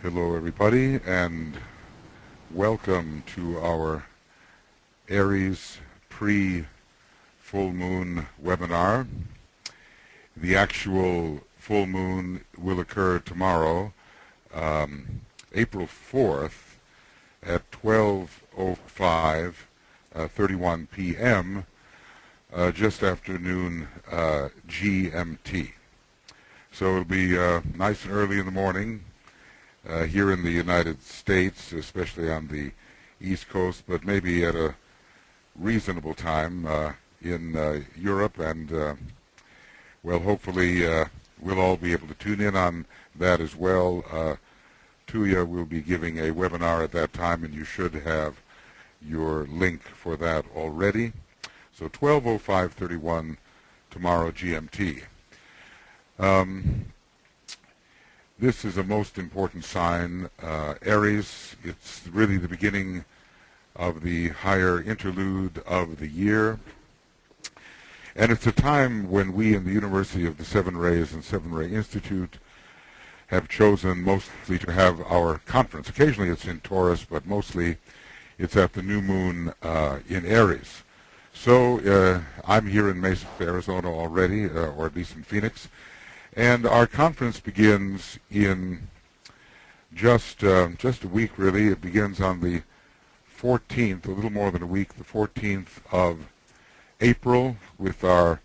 Hello, everybody, and welcome to our Aries pre-full moon webinar. The actual full moon will occur tomorrow, April 4th at 12:05, 31 p.m., just after noon GMT. So it'll be nice and early in the morning. Here in the United States, especially on the East Coast, but maybe at a reasonable time in Europe, and well, hopefully we'll all be able to tune in on that as well. Tuya will be giving a webinar at that time, and you should have your link for that already. So 12:05:31 tomorrow GMT. This is a most important sign, Aries. It's really the beginning of the higher interlude of the year. And it's a time when we in the University of the Seven Rays and Seven Ray Institute have chosen mostly to have our conference. Occasionally it's in Taurus, but mostly it's at the new moon in Aries. So I'm here in Mesa, Arizona already, or at least in Phoenix. And our conference begins in just a week, really. It begins on the 14th, a little more than a week, the 14th of April, with our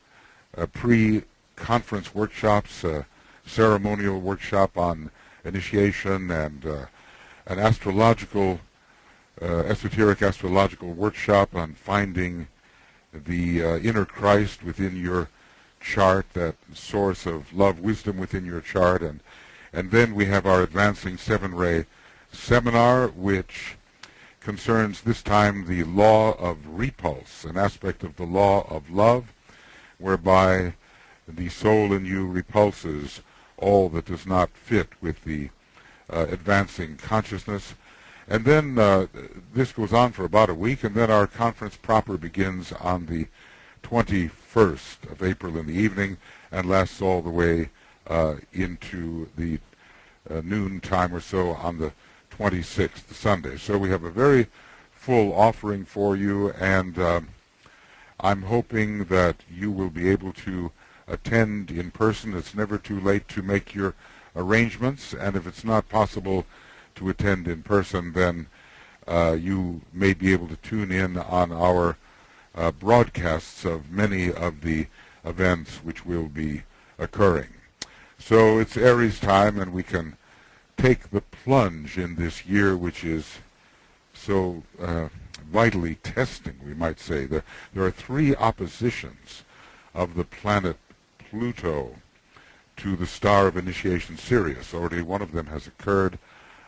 pre-conference workshops, ceremonial workshop on initiation, and an esoteric astrological workshop on finding the inner Christ within your chart, that source of love, wisdom within your chart, and then we have our Advancing Seven Ray seminar, which concerns this time the law of repulse, an aspect of the law of love, whereby the soul in you repulses all that does not fit with the advancing consciousness. And then this goes on for about a week, and then our conference proper begins on the 21st of April in the evening and lasts all the way into the noon time or so on the 26th, Sunday. So we have a very full offering for you, and I'm hoping that you will be able to attend in person. It's never too late to make your arrangements, and if it's not possible to attend in person, then you may be able to tune in on our broadcasts of many of the events which will be occurring. So it's Aries time, and we can take the plunge in this year, which is so vitally testing, we might say. There are three oppositions of the planet Pluto to the star of initiation Sirius. Already one of them has occurred.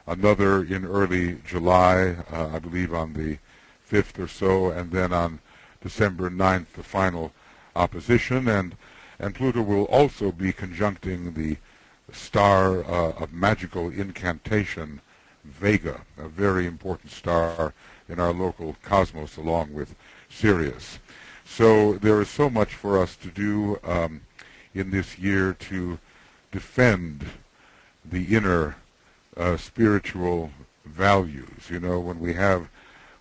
Another in early July, I believe on the 5th or so, and then on December 9th, the final opposition, and Pluto will also be conjuncting the star of magical incantation, Vega, a very important star in our local cosmos, along with Sirius. So there is so much for us to do in this year to defend the inner spiritual values. You know, when we have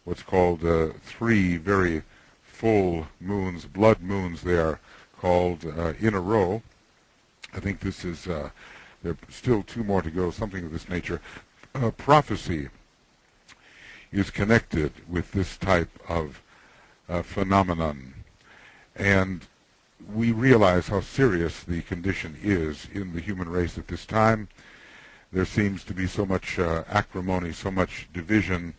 what's called three very full moons, blood moons they are called, in a row. I think this is, there are still two more to go, something of this nature. Prophecy is connected with this type of phenomenon, and we realize how serious the condition is in the human race at this time. There seems to be so much acrimony, so much division,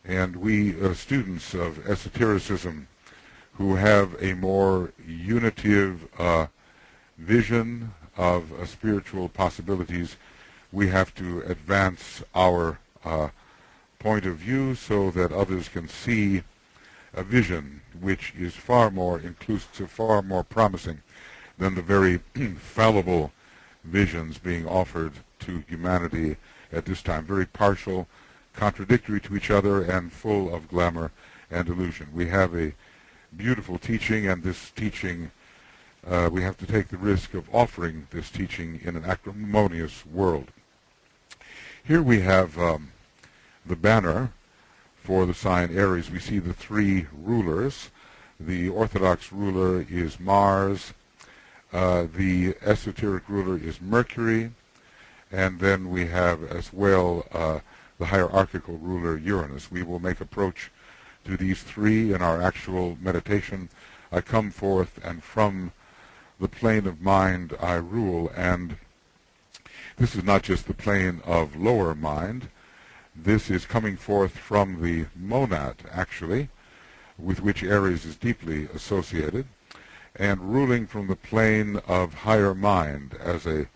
and we students of esotericism who have a more unitive vision of spiritual possibilities, we have to advance our point of view so that others can see a vision which is far more inclusive, far more promising than the very fallible visions being offered to humanity at this time. Very partial, contradictory to each other, and full of glamour and illusion. We have a beautiful teaching, and this teaching, we have to take the risk of offering this teaching in an acrimonious world. Here we have the banner for the sign Aries. We see the three rulers. The Orthodox ruler is Mars, the esoteric ruler is Mercury, and then we have as well the hierarchical ruler Uranus. We will make approach to these three in our actual meditation. I come forth, and from the plane of mind I rule. And this is not just the plane of lower mind. This is coming forth from the monad, actually, with which Aries is deeply associated, and ruling from the plane of higher mind as an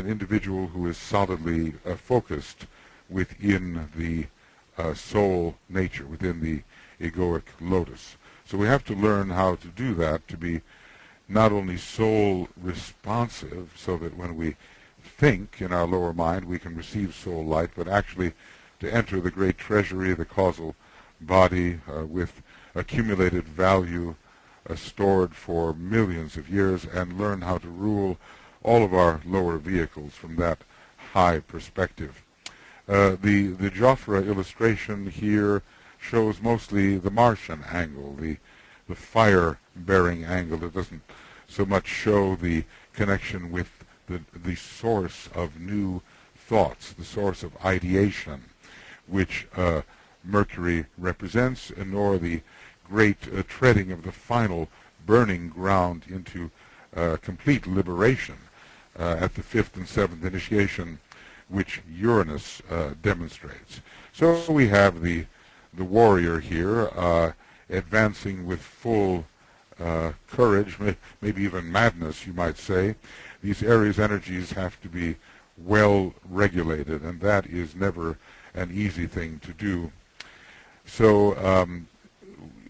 individual who is solidly focused within the soul nature, within the egoic lotus. So we have to learn how to do that, to be not only soul responsive, so that when we think in our lower mind we can receive soul light, but actually to enter the great treasury, the causal body, with accumulated value stored for millions of years, and learn how to rule all of our lower vehicles from that high perspective. The Jofra illustration here shows mostly the Martian angle, the fire-bearing angle. It doesn't so much show the connection with the source of new thoughts, the source of ideation, which Mercury represents, nor the great treading of the final burning ground into complete liberation at the fifth and seventh initiation, which Uranus demonstrates. So we have the warrior here advancing with full courage, maybe even madness, you might say. These Aries energies have to be well regulated, and that is never an easy thing to do. So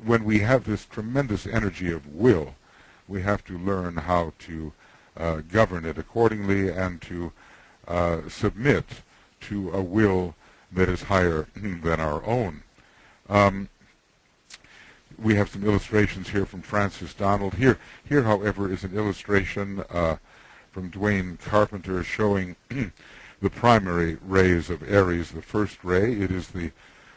when we have this tremendous energy of will, we have to learn how to govern it accordingly, and to submit to a will that is higher than our own. We have some illustrations here from Francis Donald. Here, however, is an illustration from Dwayne Carpenter showing the primary rays of Aries. The first ray, it is the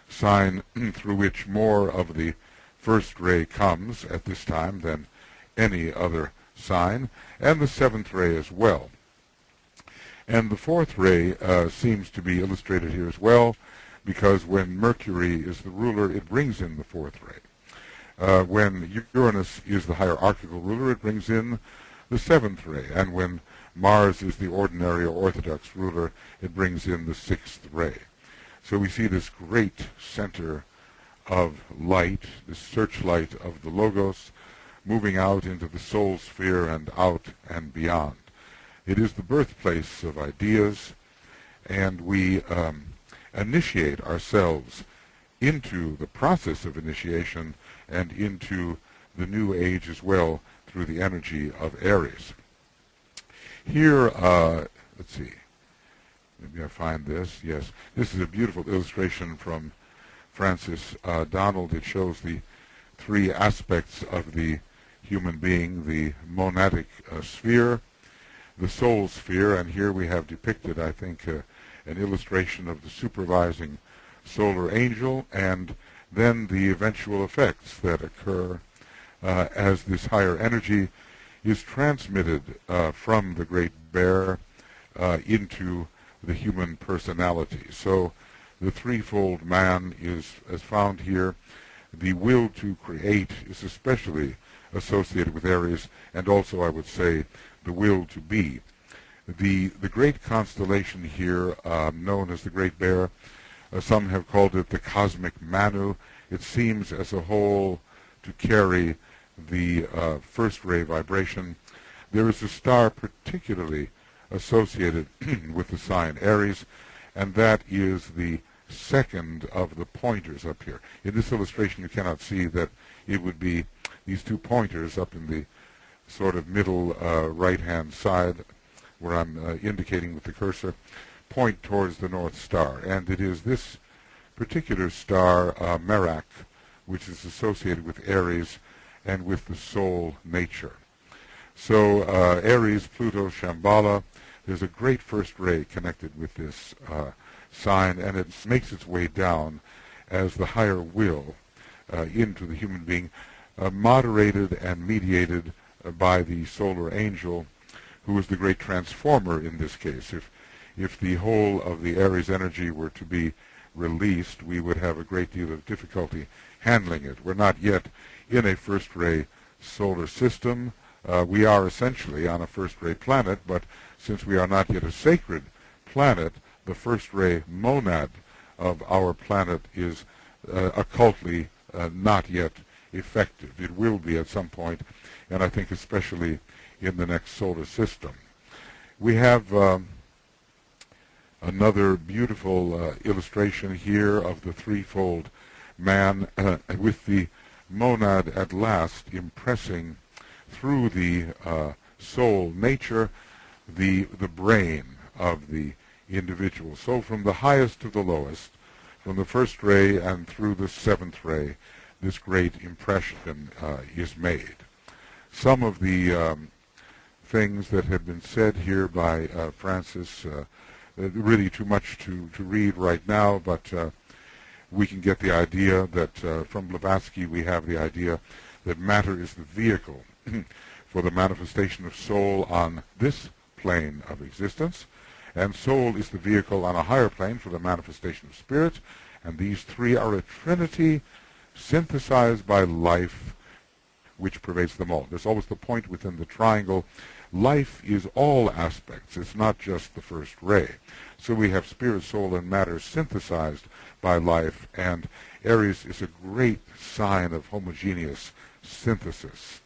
sign through which more of the first ray comes at this time than any other sign, and the seventh ray as well. And the fourth ray seems to be illustrated here as well, because when Mercury is the ruler, it brings in the fourth ray. When Uranus is the hierarchical ruler, it brings in the seventh ray. And when Mars is the ordinary or orthodox ruler, it brings in the sixth ray. So we see this great center of light, this searchlight of the Logos, moving out into the soul sphere and out and beyond. It is the birthplace of ideas, and we initiate ourselves into the process of initiation and into the new age as well through the energy of Aries. Here, let's see, maybe I find this. Yes, this is a beautiful illustration from Francis Donald. It shows the three aspects of the human being: the monadic sphere, the soul sphere, and here we have depicted, I think, an illustration of the supervising solar angel, and then the eventual effects that occur as this higher energy is transmitted from the Great Bear into the human personality. So the threefold man is as found here. The will to create is especially associated with Aries, and also, I would say, the will to be. The great constellation here, known as the Great Bear, some have called it the cosmic Manu. It seems as a whole to carry the first ray vibration. There is a star particularly associated with the sign Aries, and that is the second of the pointers up here. In this illustration, you cannot see that it would be these two pointers up in the sort of middle right-hand side, where I'm indicating with the cursor, point towards the North Star. And it is this particular star, Merak, which is associated with Aries and with the soul nature. So Aries, Pluto, Shambhala, there's a great first ray connected with this sign, and it makes its way down as the higher will into the human being, moderated and mediated by the solar angel, who is the great transformer in this case. If the whole of the Aries energy were to be released, we would have a great deal of difficulty handling it. We're not yet in a first-ray solar system. We are essentially on a first-ray planet, but since we are not yet a sacred planet, the first-ray monad of our planet is occultly not yet effective. It will be at some point, and I think especially in the next solar system. We have another beautiful illustration here of the threefold man, with the monad at last impressing through the soul nature the brain of the individual. So from the highest to the lowest, from the first ray and through the seventh ray, this great impression is made. Some of the things that have been said here by Francis, really too much to read right now, but we can get the idea that from Blavatsky we have the idea that matter is the vehicle for the manifestation of soul on this plane of existence, and soul is the vehicle on a higher plane for the manifestation of spirit, and these three are a trinity synthesized by life, which pervades them all. There's always the point within the triangle. Life is all aspects. It's not just the first ray. So we have spirit, soul, and matter synthesized by life, and Aries is a great sign of homogeneous synthesis.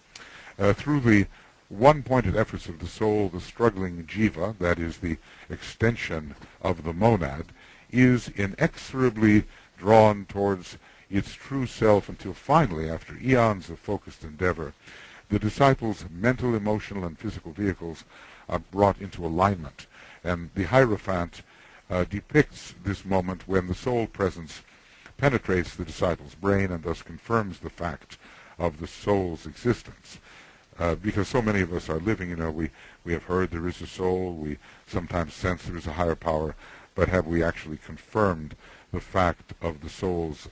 Through the one-pointed efforts of the soul, the struggling jiva, that is the extension of the monad, is inexorably drawn towards its true self until finally, after eons of focused endeavor, the disciples' mental, emotional, and physical vehicles are brought into alignment. And the Hierophant depicts this moment when the soul presence penetrates the disciple's brain and thus confirms the fact of the soul's existence. Because so many of us are living, we have heard there is a soul, we sometimes sense there is a higher power, but have we actually confirmed the fact of the soul's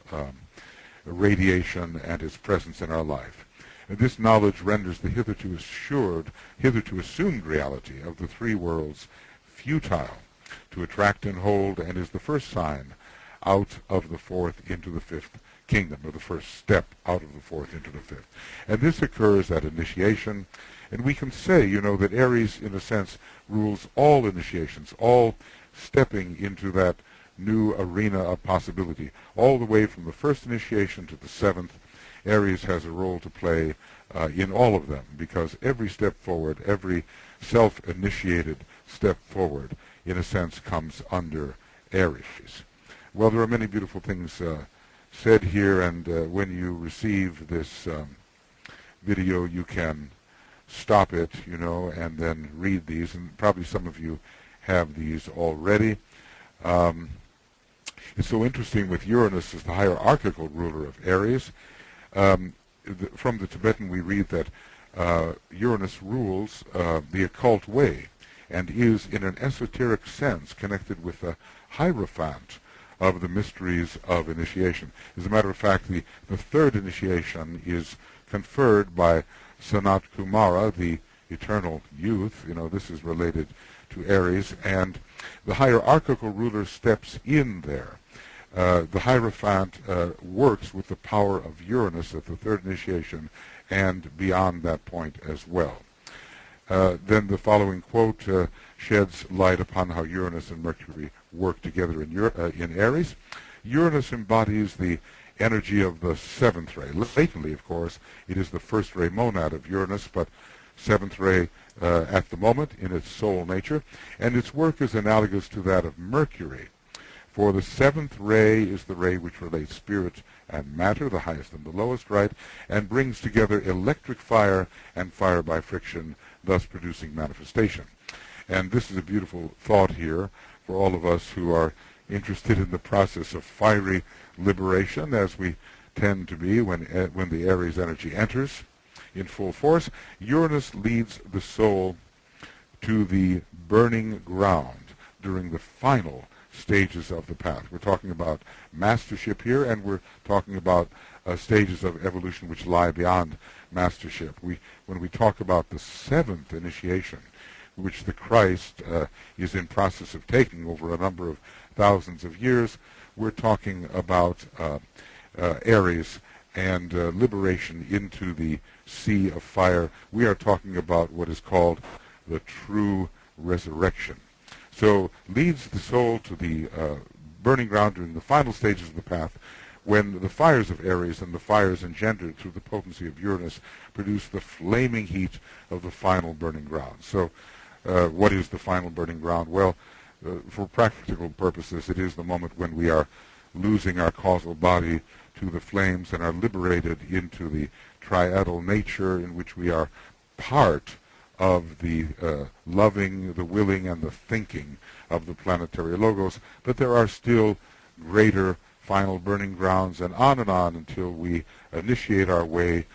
radiation and its presence in our life? And this knowledge renders the hitherto assumed reality of the three worlds futile to attract and hold, and is the first sign out of the fourth into the fifth kingdom, or the first step out of the fourth into the fifth. And this occurs at initiation, and we can say, that Aries, in a sense, rules all initiations, all stepping into that new arena of possibility. All the way from the first initiation to the seventh, Aries has a role to play in all of them, because every step forward, every self-initiated step forward, in a sense, comes under Aries. Well, there are many beautiful things said here, and when you receive this video, you can stop it, and then read these, and probably some of you have these already. It's so interesting with Uranus as the hierarchical ruler of Aries. From the Tibetan we read that Uranus rules the occult way and is, in an esoteric sense, connected with the Hierophant of the mysteries of initiation. As a matter of fact, the third initiation is conferred by Sanat Kumara, the eternal youth. This is related to Aries, and the hierarchical ruler steps in there. The Hierophant works with the power of Uranus at the third initiation and beyond that point as well. Then the following quote sheds light upon how Uranus and Mercury work together in Aries. Uranus embodies the energy of the seventh ray. Latently, of course, it is the first ray monad of Uranus, but seventh ray at the moment in its soul nature, and its work is analogous to that of Mercury. For the seventh ray is the ray which relates spirit and matter, the highest and the lowest, right, and brings together electric fire and fire by friction, thus producing manifestation. And this is a beautiful thought here for all of us who are interested in the process of fiery liberation, as we tend to be when the Aries energy enters in full force. Uranus leads the soul to the burning ground during the final stages of the path. We're talking about mastership here, and we're talking about stages of evolution which lie beyond mastership. When we talk about the seventh initiation, which the Christ is in process of taking over a number of thousands of years, we're talking about Aries and liberation into the sea of fire. We are talking about what is called the true resurrection. So leads the soul to the burning ground during the final stages of the path, when the fires of Aries and the fires engendered through the potency of Uranus produce the flaming heat of the final burning ground. So what is the final burning ground? Well, for practical purposes, it is the moment when we are losing our causal body to the flames and are liberated into the triadal nature in which we are part of the loving, the willing, and the thinking of the planetary logos, but there are still greater final burning grounds, and on until we initiate our way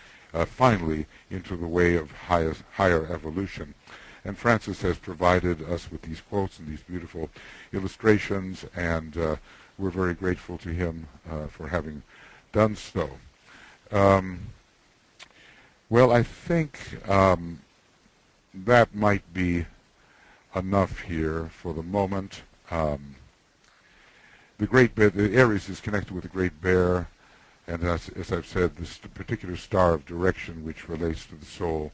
finally into the way of higher evolution. And Francis has provided us with these quotes and these beautiful illustrations, and we're very grateful to him for having done so. Well, I think that might be enough here for the moment. The Great Bear, the Aries is connected with the Great Bear, and as I've said, this particular star of direction which relates to the soul.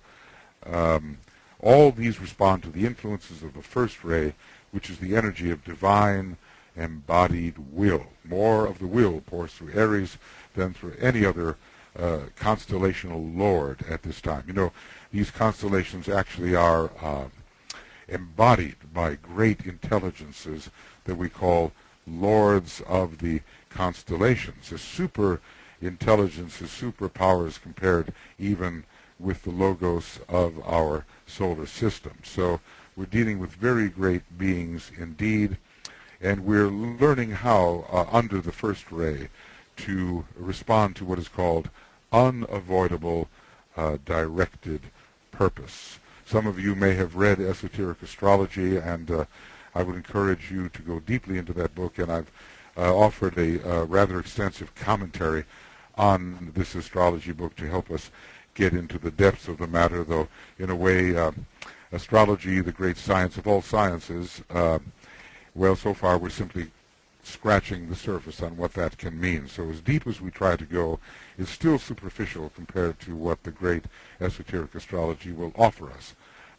All these respond to the influences of the first ray, which is the energy of divine embodied will. More of the will pours through Aries than through any other constellational lord at this time. You know, these constellations actually are embodied by great intelligences that we call lords of the constellations. A super intelligence, a superpowers compared even with the logos of our solar system. So we're dealing with very great beings indeed, and we're learning how, under the first ray, to respond to what is called unavoidable directed purpose. Some of you may have read Esoteric Astrology, and I would encourage you to go deeply into that book, and I've offered a rather extensive commentary on this astrology book to help us get into the depths of the matter, though in a way astrology, the great science of all sciences, well, so far we're simply scratching the surface on what that can mean. So as deep as we try to go, it's still superficial compared to what the great esoteric astrology will offer us.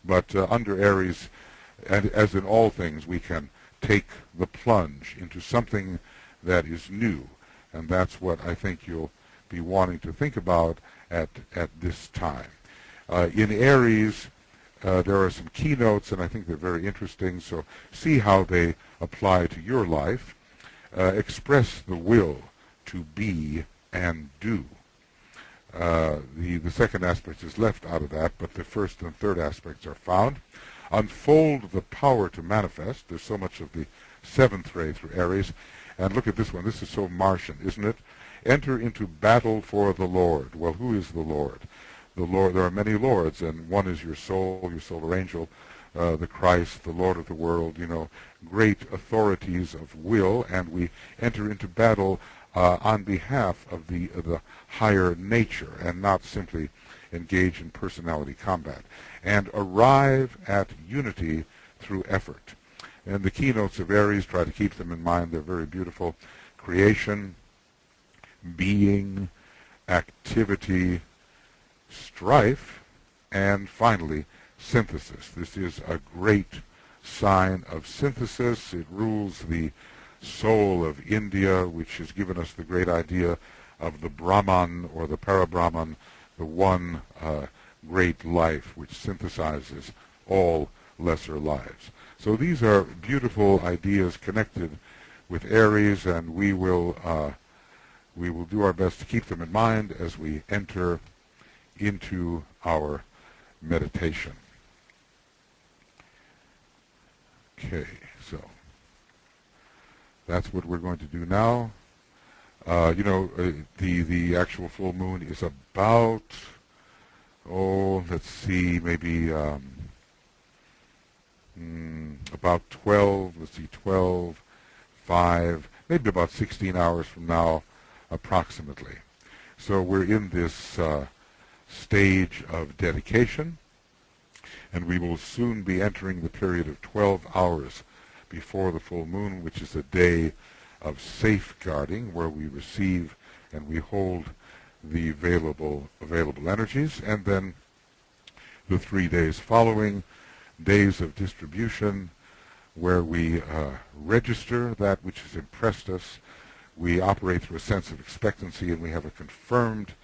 But under Aries, and as in all things, we can take the plunge into something that is new, and that's what I think you'll be wanting to think about at this time. In Aries, there are some keynotes, and I think they're very interesting, so see how they apply to your life. Express the will to be and do. The second aspect is left out of that, but the first and third aspects are found. Unfold the power to manifest. There's so much of the seventh ray through Aries. And look at this one. This is so Martian, isn't it? Enter into battle for the Lord. Well, who is the Lord? The Lord, there are many lords, and one is your soul, your solar angel, the Christ, the Lord of the world, you know, great authorities of will, and we enter into battle on behalf of the higher nature, and not simply engage in personality combat, and arrive at unity through effort. And the keynotes of Aries, try to keep them in mind. They're very beautiful. Creation, being, activity, strife, and finally, synthesis. This is a great sign of synthesis. It rules the soul of India, which has given us the great idea of the Brahman or the Parabrahman, the one great life which synthesizes all lesser lives. So these are beautiful ideas connected with Aries, and we will do our best to keep them in mind as we enter into our meditation. Okay, so that's what we're going to do now. The actual full moon is about, let's see, maybe about 12, let's see, 12, 5, maybe about 16 hours from now, approximately. So we're in this stage of dedication, and we will soon be entering the period of 12 hours before the full moon, which is a day of safeguarding, where we receive and we hold the available energies, and then the 3 days following, days of distribution, where we register that which has impressed us. We operate through a sense of expectancy, and we have a confirmed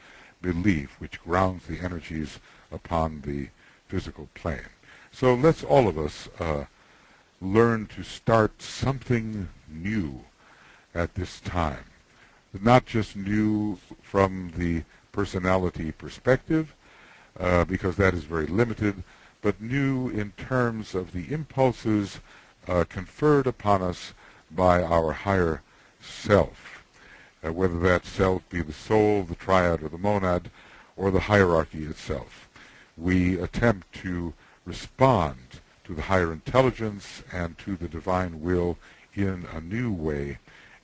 belief which grounds the energies upon the physical plane. So let's all of us learn to start something new at this time. Not just new from the personality perspective, because that is very limited, but new in terms of the impulses conferred upon us by our higher self, whether that self be the soul, the triad, or the monad, or the hierarchy itself. We attempt to respond to the higher intelligence and to the divine will in a new way,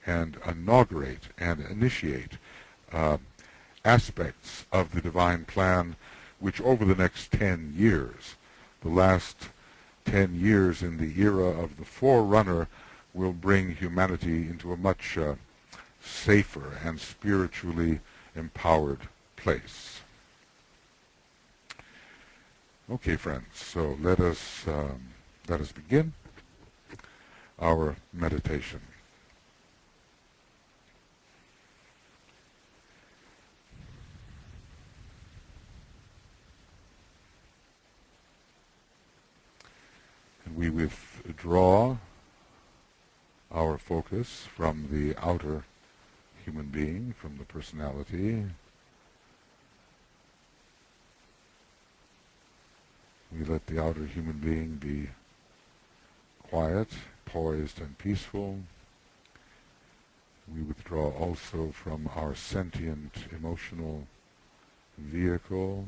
and inaugurate and initiate aspects of the divine plan which over the next 10 years, the last 10 years in the era of the Forerunner, will bring humanity into a much safer and spiritually empowered place. Okay, friends, so let us begin our meditation. And we withdraw our focus from the outer human being, from the personality. We let the outer human being be quiet, poised, and peaceful. We withdraw also from our sentient emotional vehicle,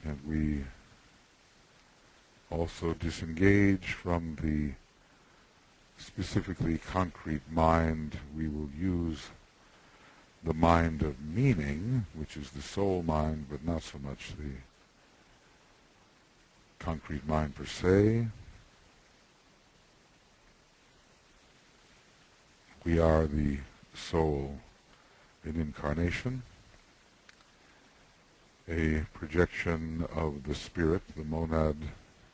and we also disengage from the specifically concrete mind. We will use the mind of meaning, which is the soul mind, but not so much the concrete mind per se. We are the soul in incarnation, a projection of the spirit, the monad,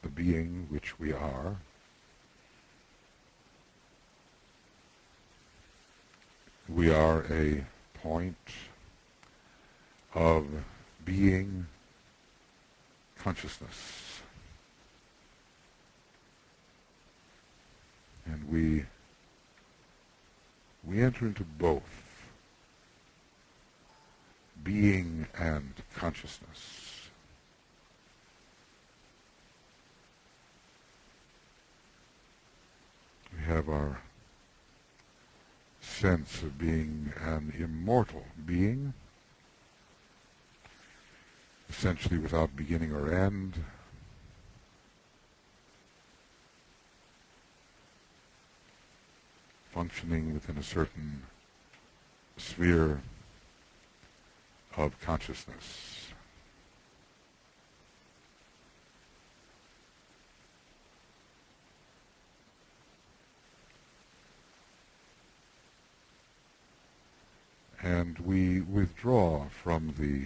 the being which we are. We are a point of being consciousness. And we enter into both being and consciousness. We have our sense of being an immortal being, essentially without beginning or end, functioning within a certain sphere of consciousness. And we withdraw from the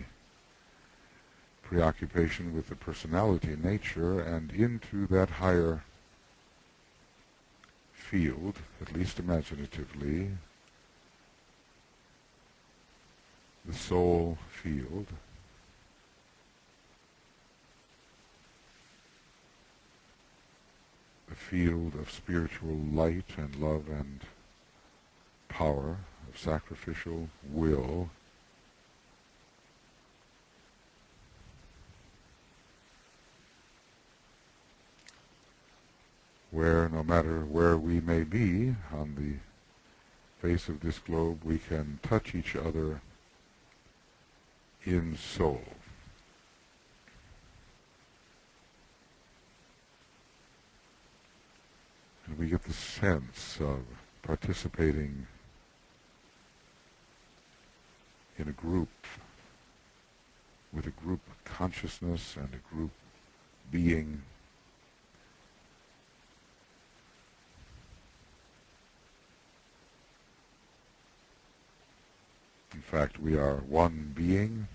preoccupation with the personality nature and into that higher field, at least imaginatively, the soul field, a field of spiritual light and love and power, of sacrificial will, where no matter where we may be on the face of this globe, we can touch each other in soul. we get the sense of participating in a group, with a group consciousness and a group being. In fact, we are one being,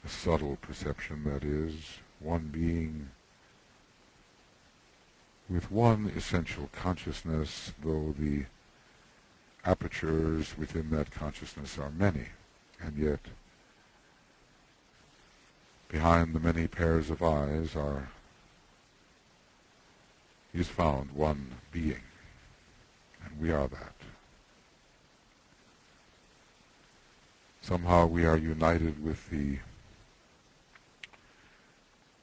a subtle perception that is, one being with one essential consciousness, though the apertures within that consciousness are many, and yet behind the many pairs of eyes is found one being, and we are that. Somehow we are united with the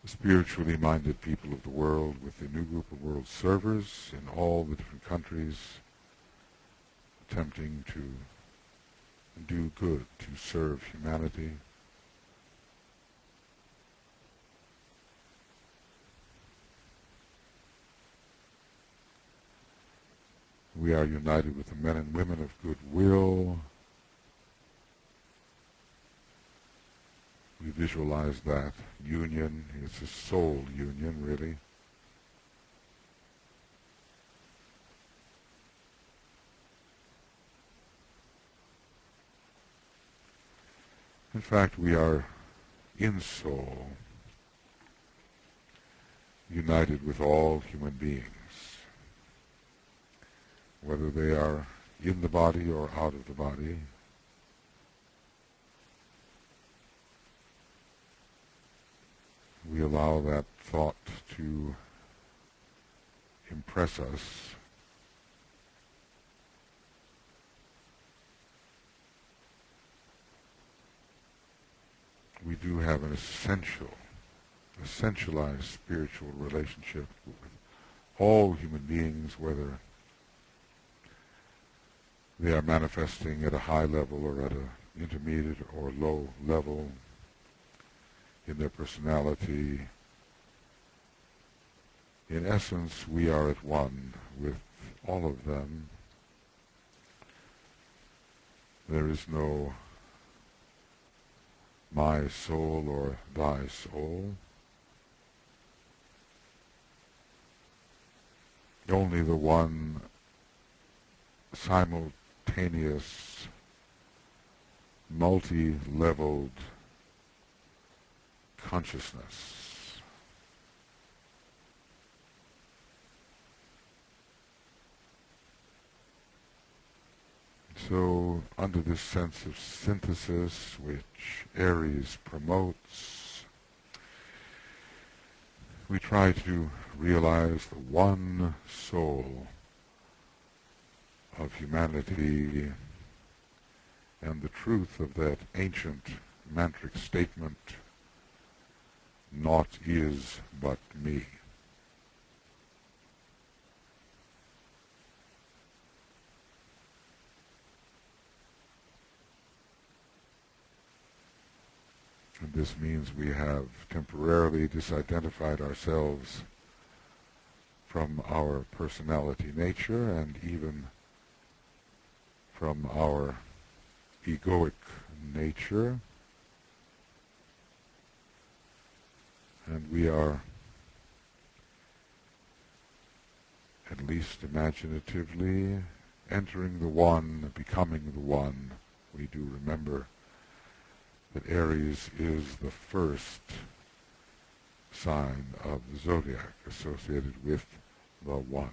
spiritually minded people of the world, with the new group of world servers in all the different countries, attempting to do good, to serve humanity. We are united with the men and women of goodwill. We visualize that union. It's a soul union, really. In fact, we are in soul, united with all human beings, whether they are in the body or out of the body. We allow that thought to impress us. We do have an essentialized spiritual relationship with all human beings, whether they are manifesting at a high level or at an intermediate or low level in their personality. In essence, we are at one with all of them. There is no my soul or thy soul. Only the one simultaneous, multi-leveled consciousness. So, under this sense of synthesis which Aries promotes, we try to realize the one soul of humanity and the truth of that ancient mantric statement, naught is but me. And this means we have temporarily disidentified ourselves from our personality nature and even from our egoic nature. And we are, at least imaginatively, entering the one, becoming the one. We do remember that Aries is the first sign of the zodiac associated with the one.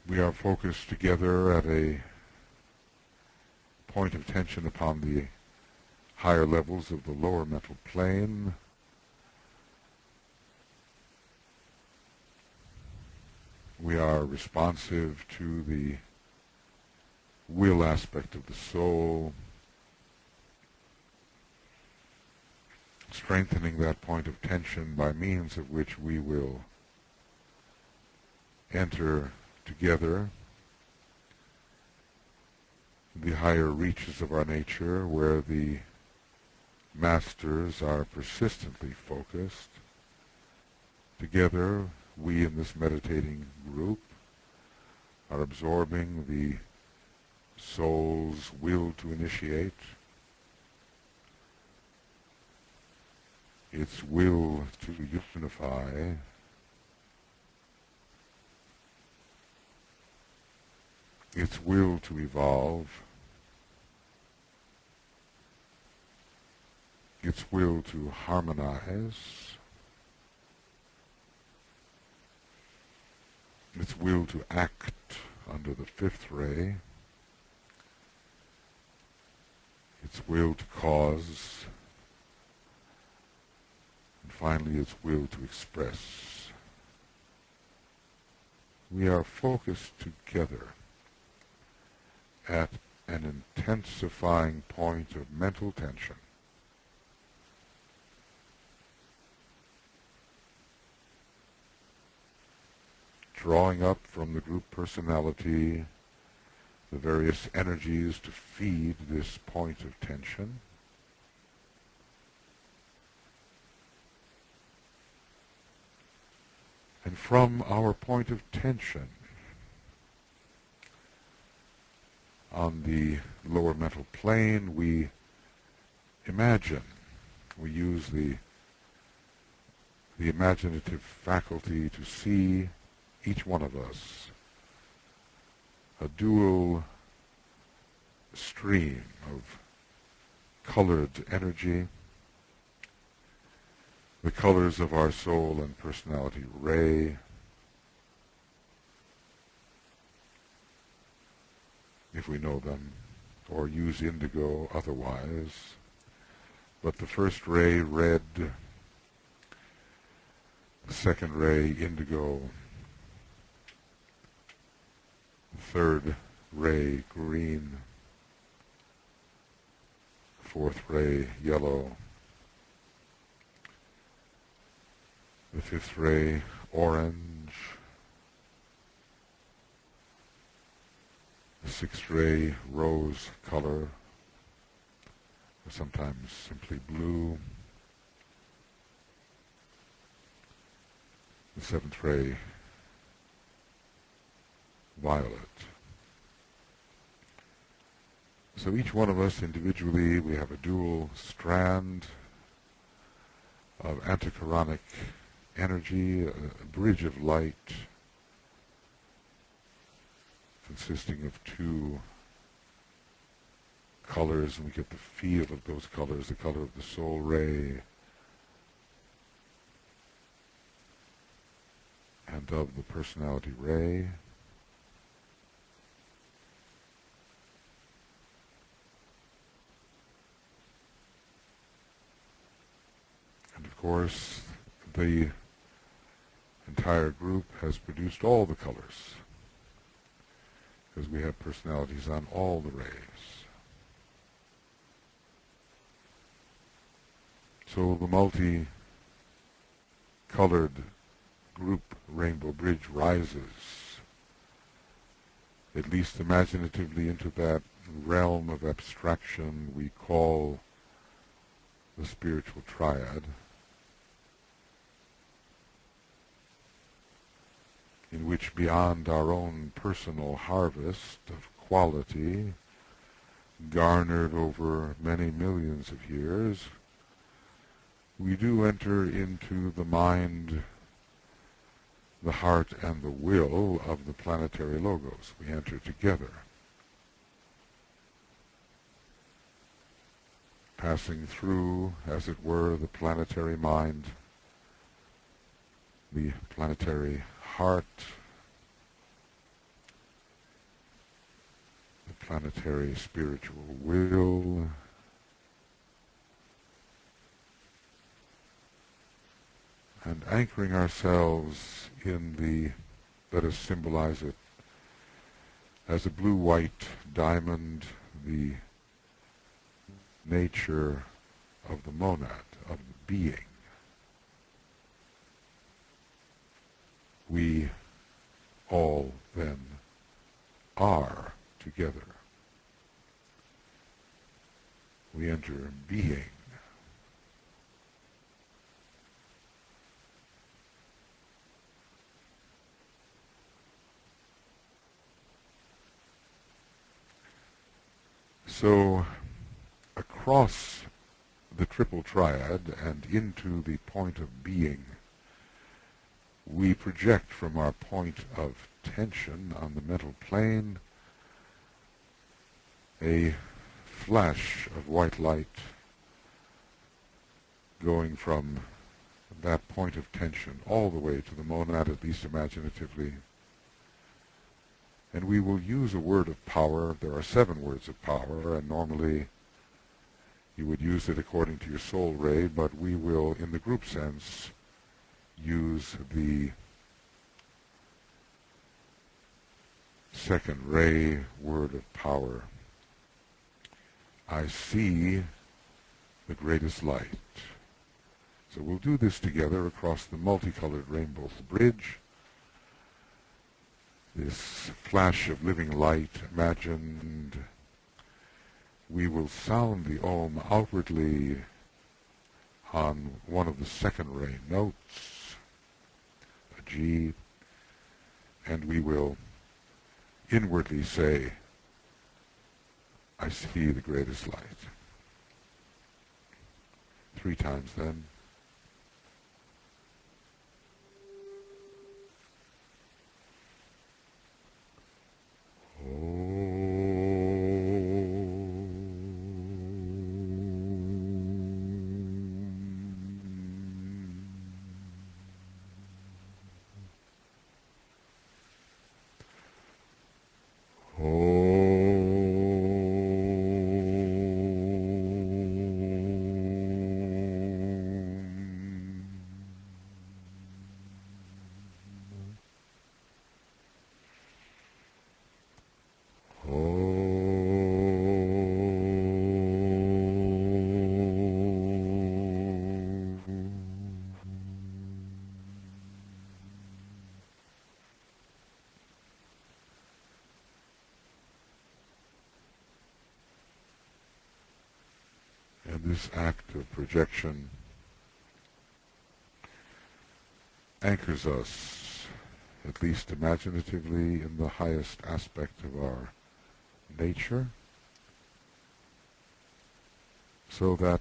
We are focused together at a point of tension upon the higher levels of the lower mental plane. We are responsive to the will aspect of the soul, strengthening that point of tension by means of which we will enter together the higher reaches of our nature, where the masters are persistently focused. Together, we in this meditating group are absorbing the soul's will to initiate, its will to unify, its will to evolve, its will to harmonize, its will to act under the fifth ray, its will to cause, and finally its will to express. We are focused together at an intensifying point of mental tension. Drawing up from the group personality the various energies to feed this point of tension. And from our point of tension on the lower mental plane, we imagine, we use the imaginative faculty to see each one of us a dual stream of colored energy, the colors of our soul and personality ray, if we know them, or use indigo otherwise. But the first ray, red, the second ray, indigo, the third ray, green, the fourth ray, yellow, the fifth ray, orange, the sixth ray, rose color, or sometimes simply blue, the seventh ray, violet. So each one of us individually, we have a dual strand of antichironic energy, a bridge of light consisting of two colors, and we get the feel of those colors, the color of the soul ray and of the personality ray. And of course, the entire group has produced all the colors, because we have personalities on all the rays. So the multi-colored group rainbow bridge rises, at least imaginatively, into that realm of abstraction we call the spiritual triad, in which beyond our own personal harvest of quality, garnered over many millions of years, we do enter into the mind, the heart, and the will of the planetary logos. We enter together, passing through, as it were, the planetary mind, the planetary heart, the planetary spiritual will, and anchoring ourselves in the, let us symbolize it as a blue-white diamond, the nature of the monad, of being. We all then are together. We enter being. So, across the triple triad and into the point of being, we project from our point of tension on the mental plane a flash of white light going from that point of tension all the way to the monad, at least imaginatively. And we will use a word of power. There are 7 words of power, and normally you would use it according to your soul ray, but we will, in the group sense, use the second ray word of power. I see the greatest light. So we'll do this together across the multicolored rainbow bridge. This flash of living light imagined. We will sound the Om outwardly on one of the second ray notes, a G, and we will inwardly say, I see the greatest light. 3 times then. And this act of projection anchors us, at least imaginatively, in the highest aspect of our nature, so that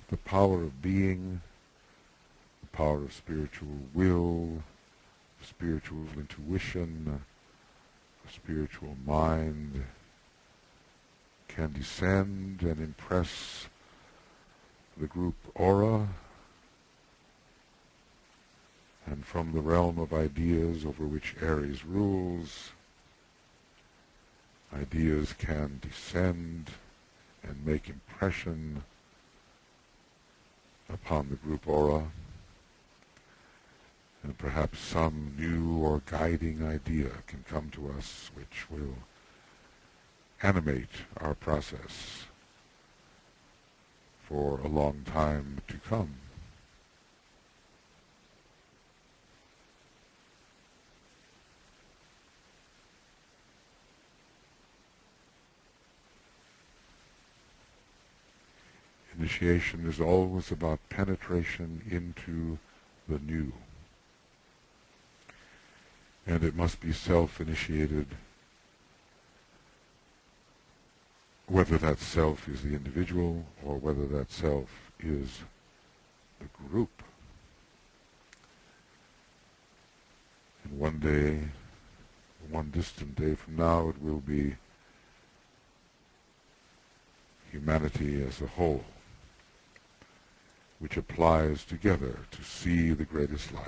the power of being, the power of spiritual will, spiritual intuition, spiritual mind can descend and impress the group aura, and from the realm of ideas over which Aries rules, ideas can descend and make impression upon the group aura, and perhaps some new or guiding idea can come to us which will animate our process for a long time to come. Initiation is always about penetration into the new. And it must be self-initiated, whether that self is the individual or whether that self is the group. And one day, one distant day from now, it will be humanity as a whole, which applies together to see the greatest light.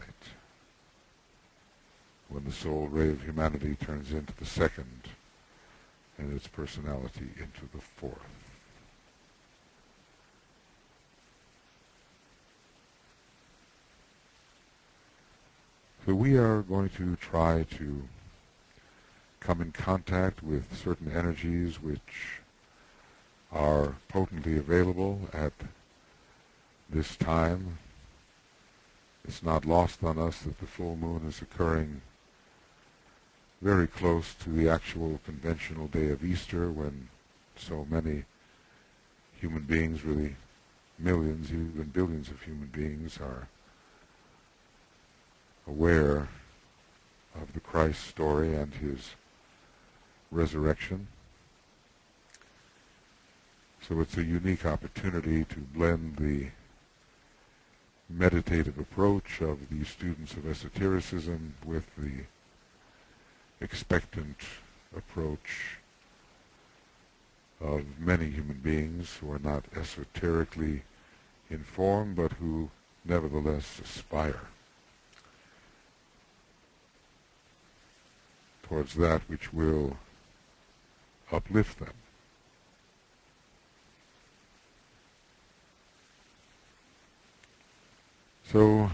When the soul ray of humanity turns into the second, and its personality into the fourth. So we are going to try to come in contact with certain energies which are potently available at this time. It's not lost on us that the full moon is occurring very close to the actual conventional day of Easter, when so many human beings, really millions, even billions of human beings, are aware of the Christ story and his resurrection. So it's a unique opportunity to blend the meditative approach of the students of esotericism with the expectant approach of many human beings who are not esoterically informed, but who nevertheless aspire towards that which will uplift them. So,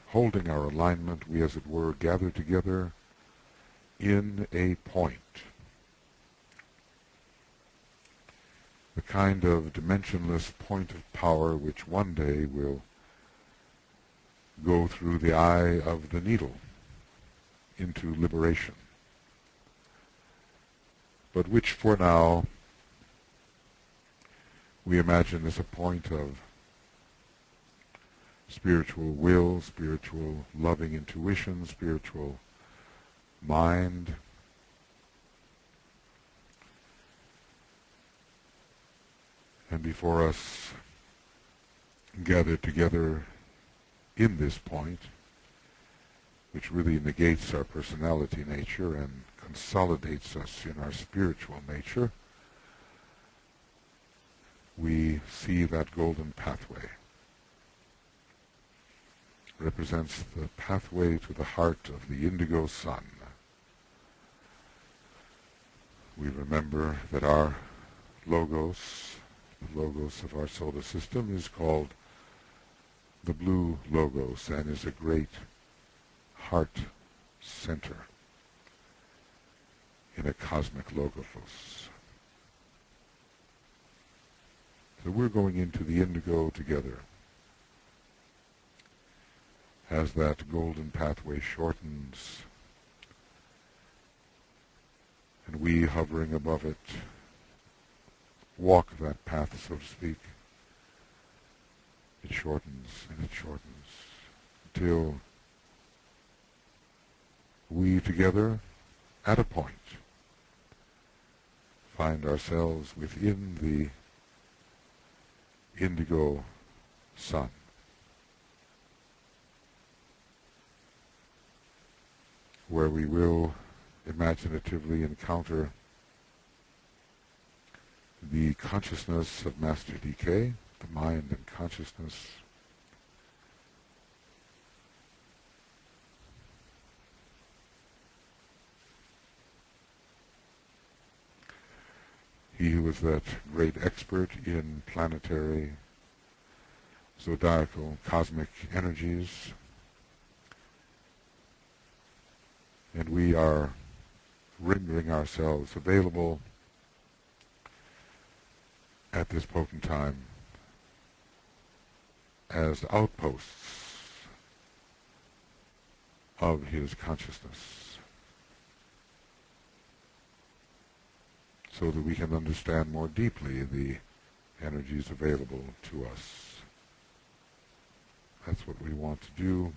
holding our alignment, we as it were gather together in a point, the kind of dimensionless point of power which one day will go through the eye of the needle into liberation, but which for now we imagine as a point of spiritual will, spiritual loving intuition, spiritual mind. And before us, gathered together in this point, which really negates our personality nature and consolidates us in our spiritual nature, we see that golden pathway. Represents the pathway to the heart of the indigo sun. We remember that our logos, the logos of our solar system, is called the blue logos and is a great heart center in a cosmic logos. So we're going into the indigo together. As that golden pathway shortens, and we, hovering above it, walk that path, so to speak, it shortens and it shortens until we together, at a point, find ourselves within the indigo sun. Where we will imaginatively encounter the consciousness of Master DK, the mind and consciousness, he who was that great expert in planetary, zodiacal, cosmic energies. And we are rendering ourselves available at this potent time as outposts of his consciousness, so that we can understand more deeply the energies available to us. That's what we want to do.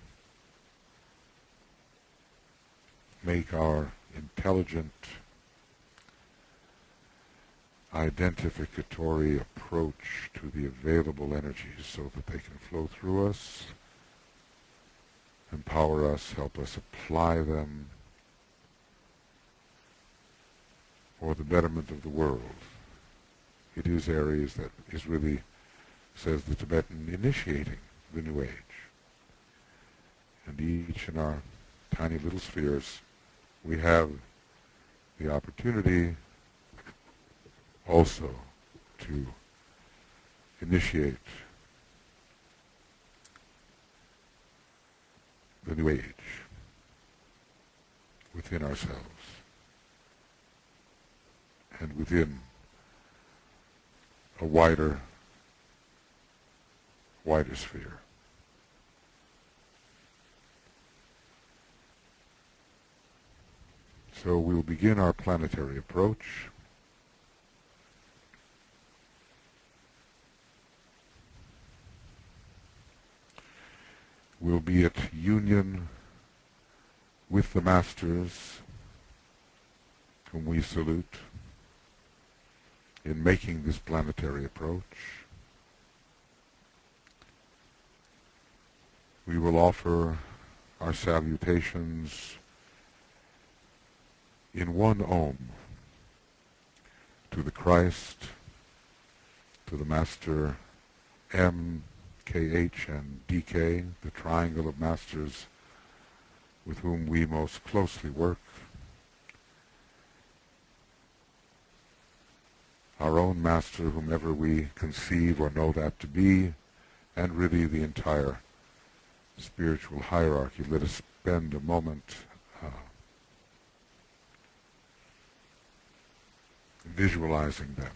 Make our intelligent, identificatory approach to the available energies so that they can flow through us, empower us, help us apply them for the betterment of the world. It is Aries that is really, says the Tibetan, initiating the New Age. And each in our tiny little spheres, we have the opportunity also to initiate the New Age within ourselves and within a wider wider sphere. So we'll begin our planetary approach. We'll be at union with the Masters, whom we salute, in making this planetary approach. We will offer our salutations in one Om to the Christ, to the Master M, KH, and DK, the triangle of Masters with whom we most closely work, our own Master, whomever we conceive or know that to be, and really the entire spiritual hierarchy. Let us spend a moment visualizing them.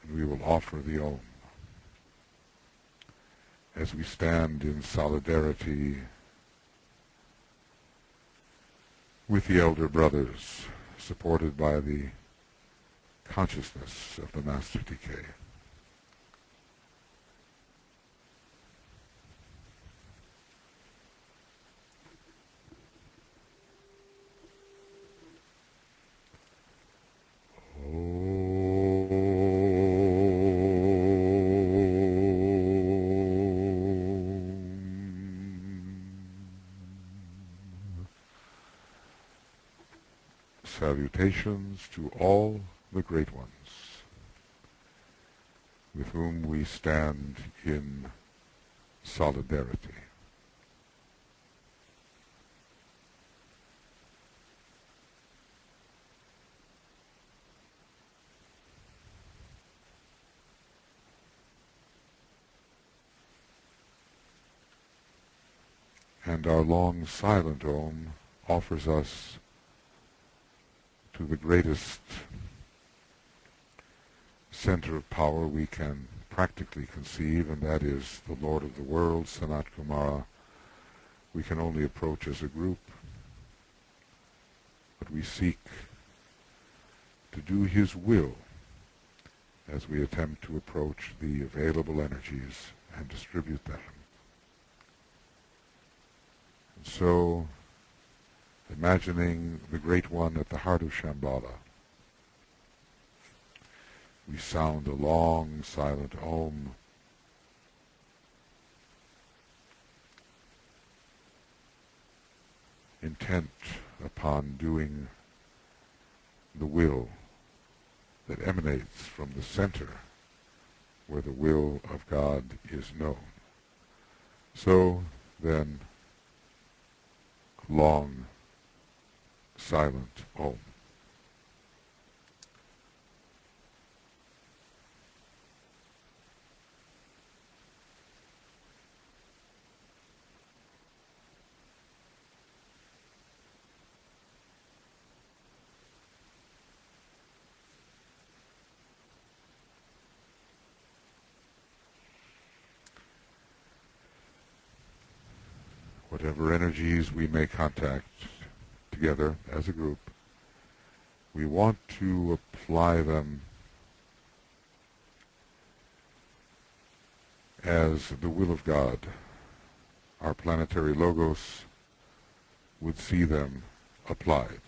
And we will offer the Om as we stand in solidarity with the elder brothers, supported by the consciousness of the Master DK. Salutations to all the great ones with whom we stand in solidarity. And our long silent Om offers us to the greatest center of power we can practically conceive, and that is the Lord of the world, Sanat Kumara. We can only approach as a group, but we seek to do his will as we attempt to approach the available energies and distribute them. And so, imagining the Great One at the heart of Shambhala, we sound a long, silent Om, intent upon doing the will that emanates from the center where the will of God is known. So then, long, silent Om. Whatever energies we may contact together as a group, we want to apply them as the will of God. Our planetary logos would see them applied.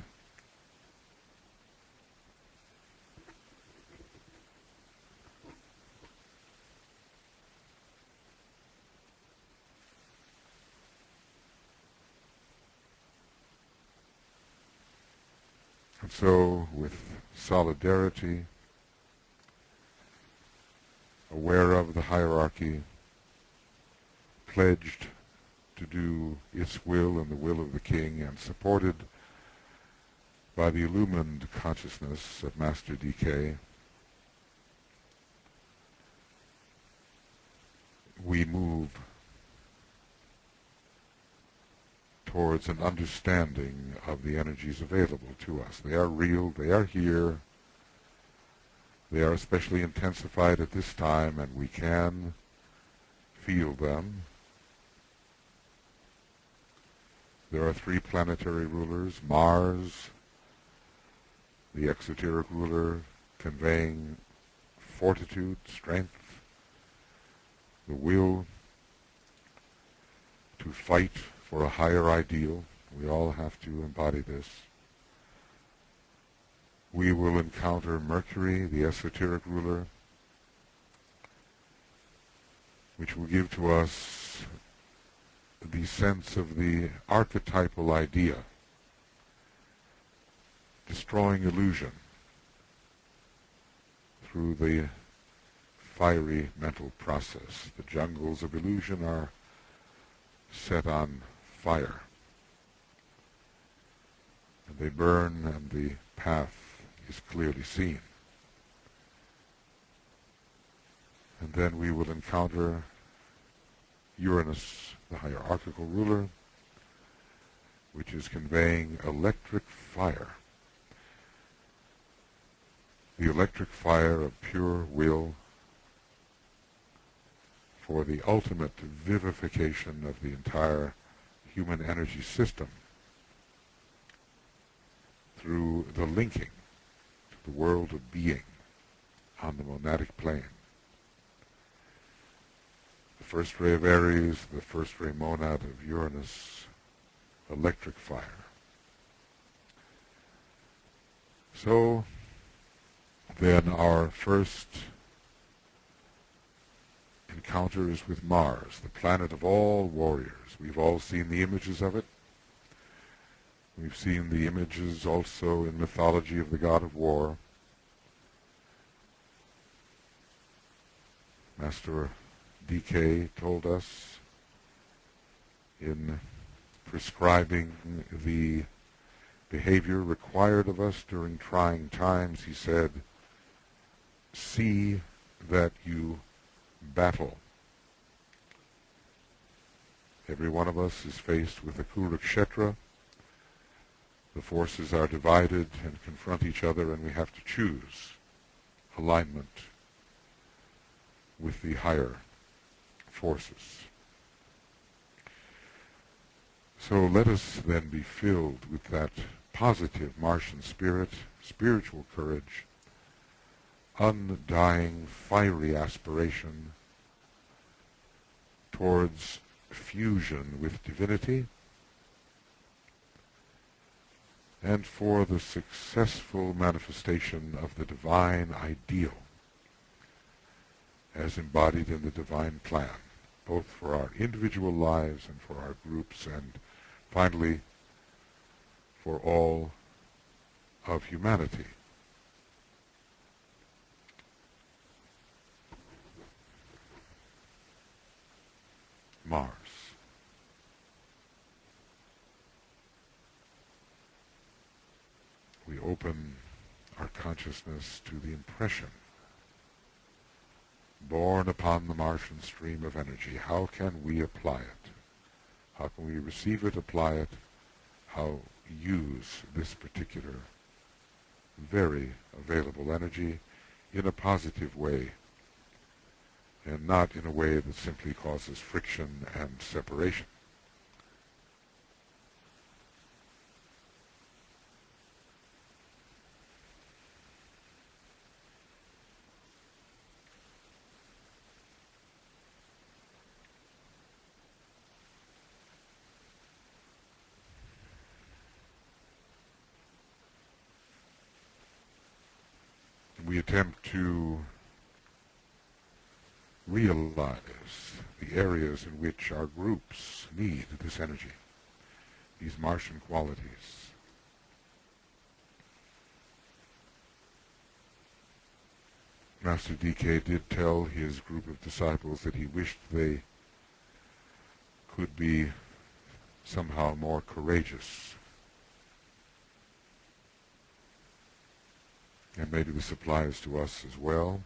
And so, with solidarity, aware of the hierarchy, pledged to do its will and the will of the King, and supported by the illumined consciousness of Master DK, we move towards an understanding of the energies available to us. They are real, they are here, They are especially intensified at this time, and we can feel them. There are three planetary rulers: Mars, the exoteric ruler, conveying fortitude, strength, the will to fight for a higher ideal. We all have to embody this. We will encounter Mercury, the esoteric ruler, which will give to us the sense of the archetypal idea, destroying illusion through the fiery mental process. The jungles of illusion are set on fire, and they burn, and the path is clearly seen. And then we will encounter Uranus, the hierarchical ruler, which is conveying electric fire. The electric fire of pure will for the ultimate vivification of the entire human energy system through the linking to the world of being on the monadic plane. The first ray of Aries, the first ray monad of Uranus, electric fire. So then our first encounter is with Mars, the planet of all warriors. We've all seen the images of it. We've seen the images also in mythology of the god of war. Master DK told us in prescribing the behavior required of us during trying times, he said, see that you battle. Every one of us is faced with a Kurukshetra. The forces are divided and confront each other, and we have to choose alignment with the higher forces. So let us then be filled with that positive Martian spirit, spiritual courage, undying, fiery aspiration towards fusion with divinity, and for the successful manifestation of the divine ideal as embodied in the divine plan, both for our individual lives and for our groups, and finally for all of humanity. Mars. We open our consciousness to the impression born upon the Martian stream of energy. How can we apply it? How can we receive it, apply it? How use this particular very available energy in a positive way, and not in a way that simply causes friction and separation. We attempt to realize the areas in which our groups need this energy, these Martian qualities. Master DK did tell his group of disciples that he wished they could be somehow more courageous. And maybe this applies to us as well.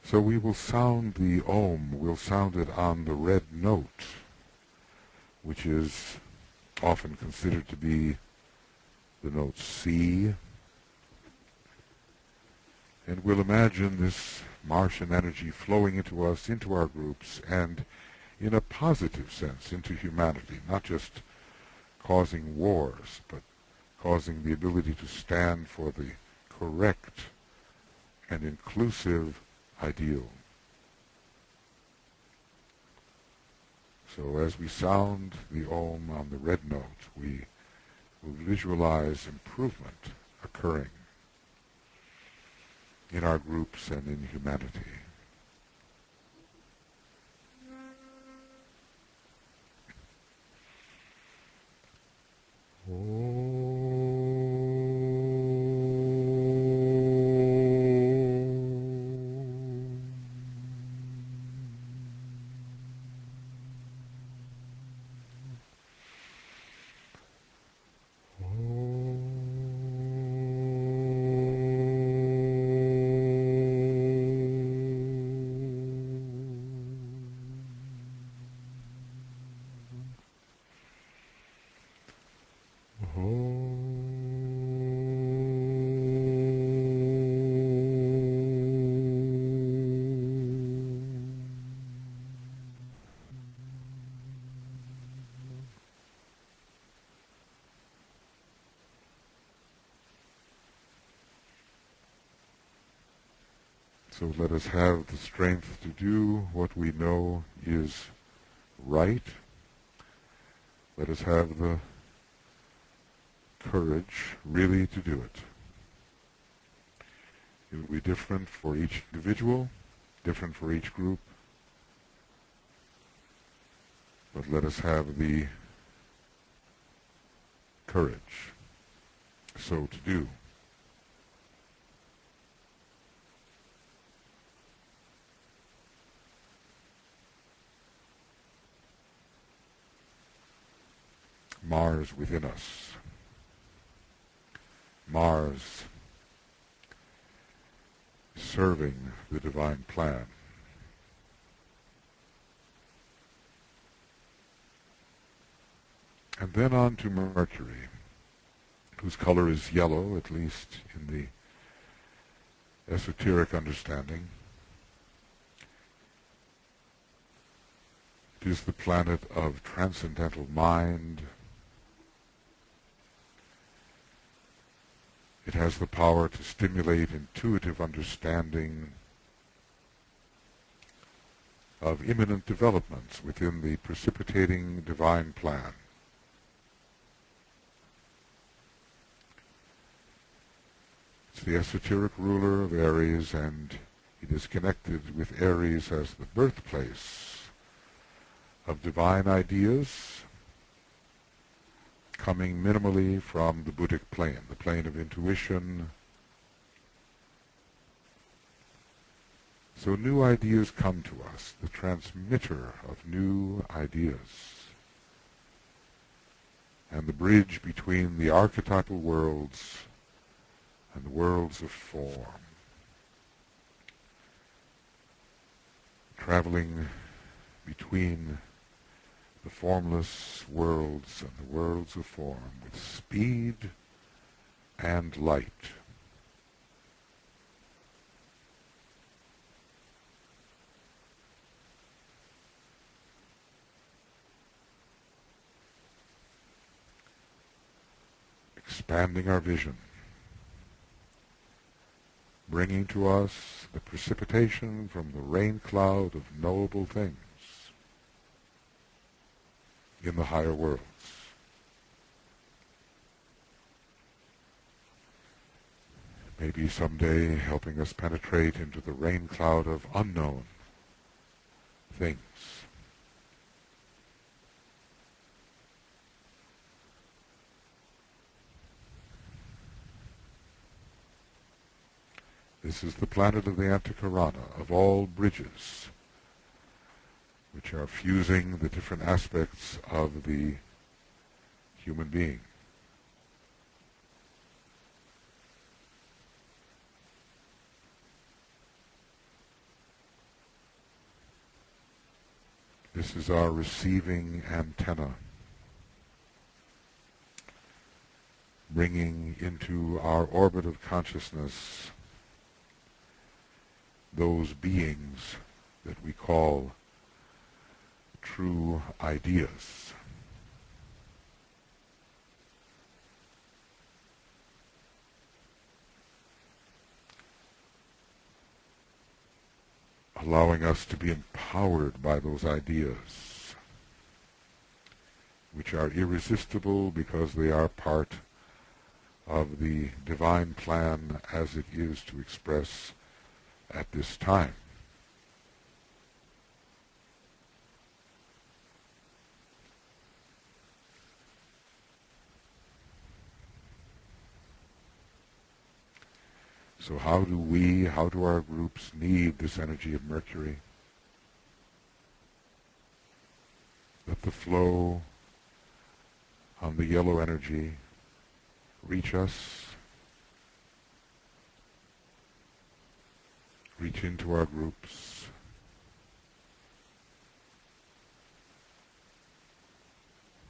So we will sound the Om, we'll sound it on the red note which is often considered to be the note C. And we'll imagine this Martian energy flowing into us, into our groups, and in a positive sense into humanity, not just causing wars, but causing the ability to stand for the correct and inclusive ideal. So as we sound the Om on the red note, we will visualize improvement occurring in our groups and in humanity. So let us have the strength to do what we know is right. Let us have the courage really to do it. It will be different for each individual, different for each group, but let us have the courage so to do. Mars within us. Mars serving the divine plan. And then on to Mercury, whose color is yellow, at least in the esoteric understanding. It is the planet of transcendental mind. It has the power to stimulate intuitive understanding of imminent developments within the precipitating divine plan. It's the esoteric ruler of Aries, and it is connected with Aries as the birthplace of divine ideas coming minimally from the Buddhic plane, the plane of intuition. So new ideas come to us, the transmitter of new ideas, and the bridge between the archetypal worlds and the worlds of form, traveling between the formless worlds and the worlds of form with speed and light. Expanding our vision, bringing to us the precipitation from the rain cloud of knowable things in the higher worlds. Maybe someday helping us penetrate into the rain cloud of unknown things. This is the planet of the Antikarana, of all bridges, which are fusing the different aspects of the human being. This is our receiving antenna. bringing into our orbit of consciousness those beings that we call true ideas. Allowing us to be empowered by those ideas, which are irresistible because they are part of the divine plan as it is to express at this time. So how do our groups need this energy of Mercury? Let the flow on the yellow energy reach us, reach into our groups,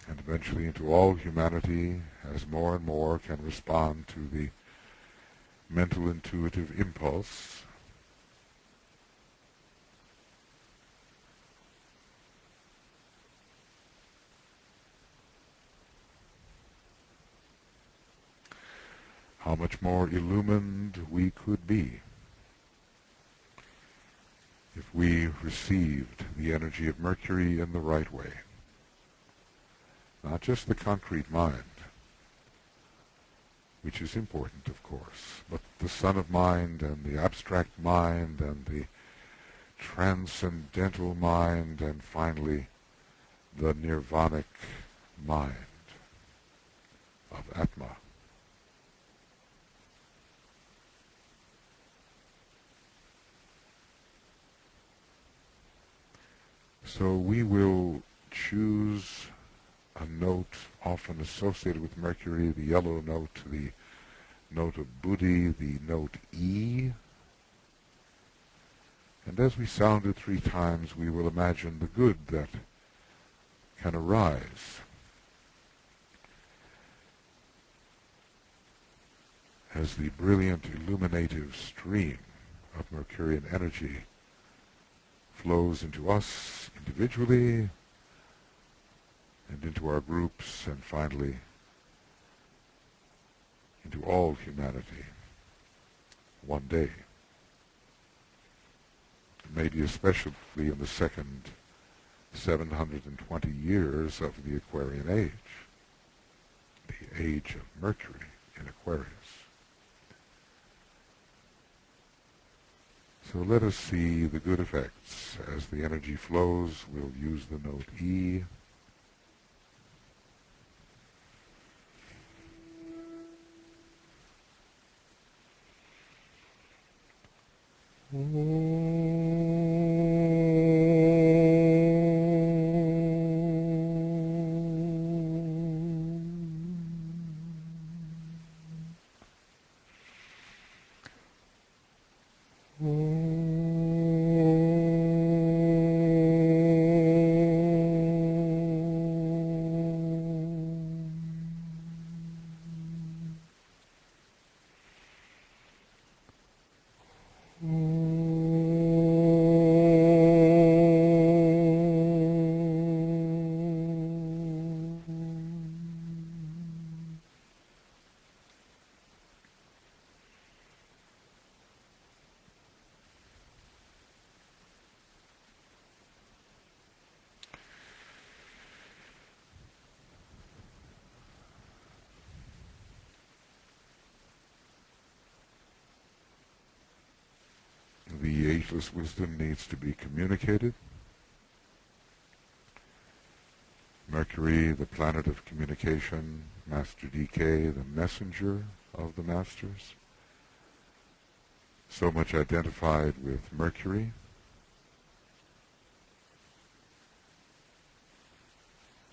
and eventually into all humanity as more and more can respond to the mental intuitive impulse. How much more illumined we could be if we received the energy of Mercury in the right way. Not just the concrete mind, which is important, of course, but the sun of mind and the abstract mind and the transcendental mind and finally the nirvanic mind of Atma. So we will choose a note often associated with Mercury, the yellow note, the note of Buddhi, the note E. And as we sound it 3 times, we will imagine the good that can arise. As the brilliant illuminative stream of Mercurian energy flows into us individually, and into our groups, and finally into all humanity one day. Maybe especially in the second 720 years of the Aquarian age, the age of Mercury in Aquarius. So let us see the good effects. As the energy flows, we'll use the note E. The ageless wisdom needs to be communicated. Mercury, the planet of communication, Master DK, the messenger of the masters, so much identified with Mercury.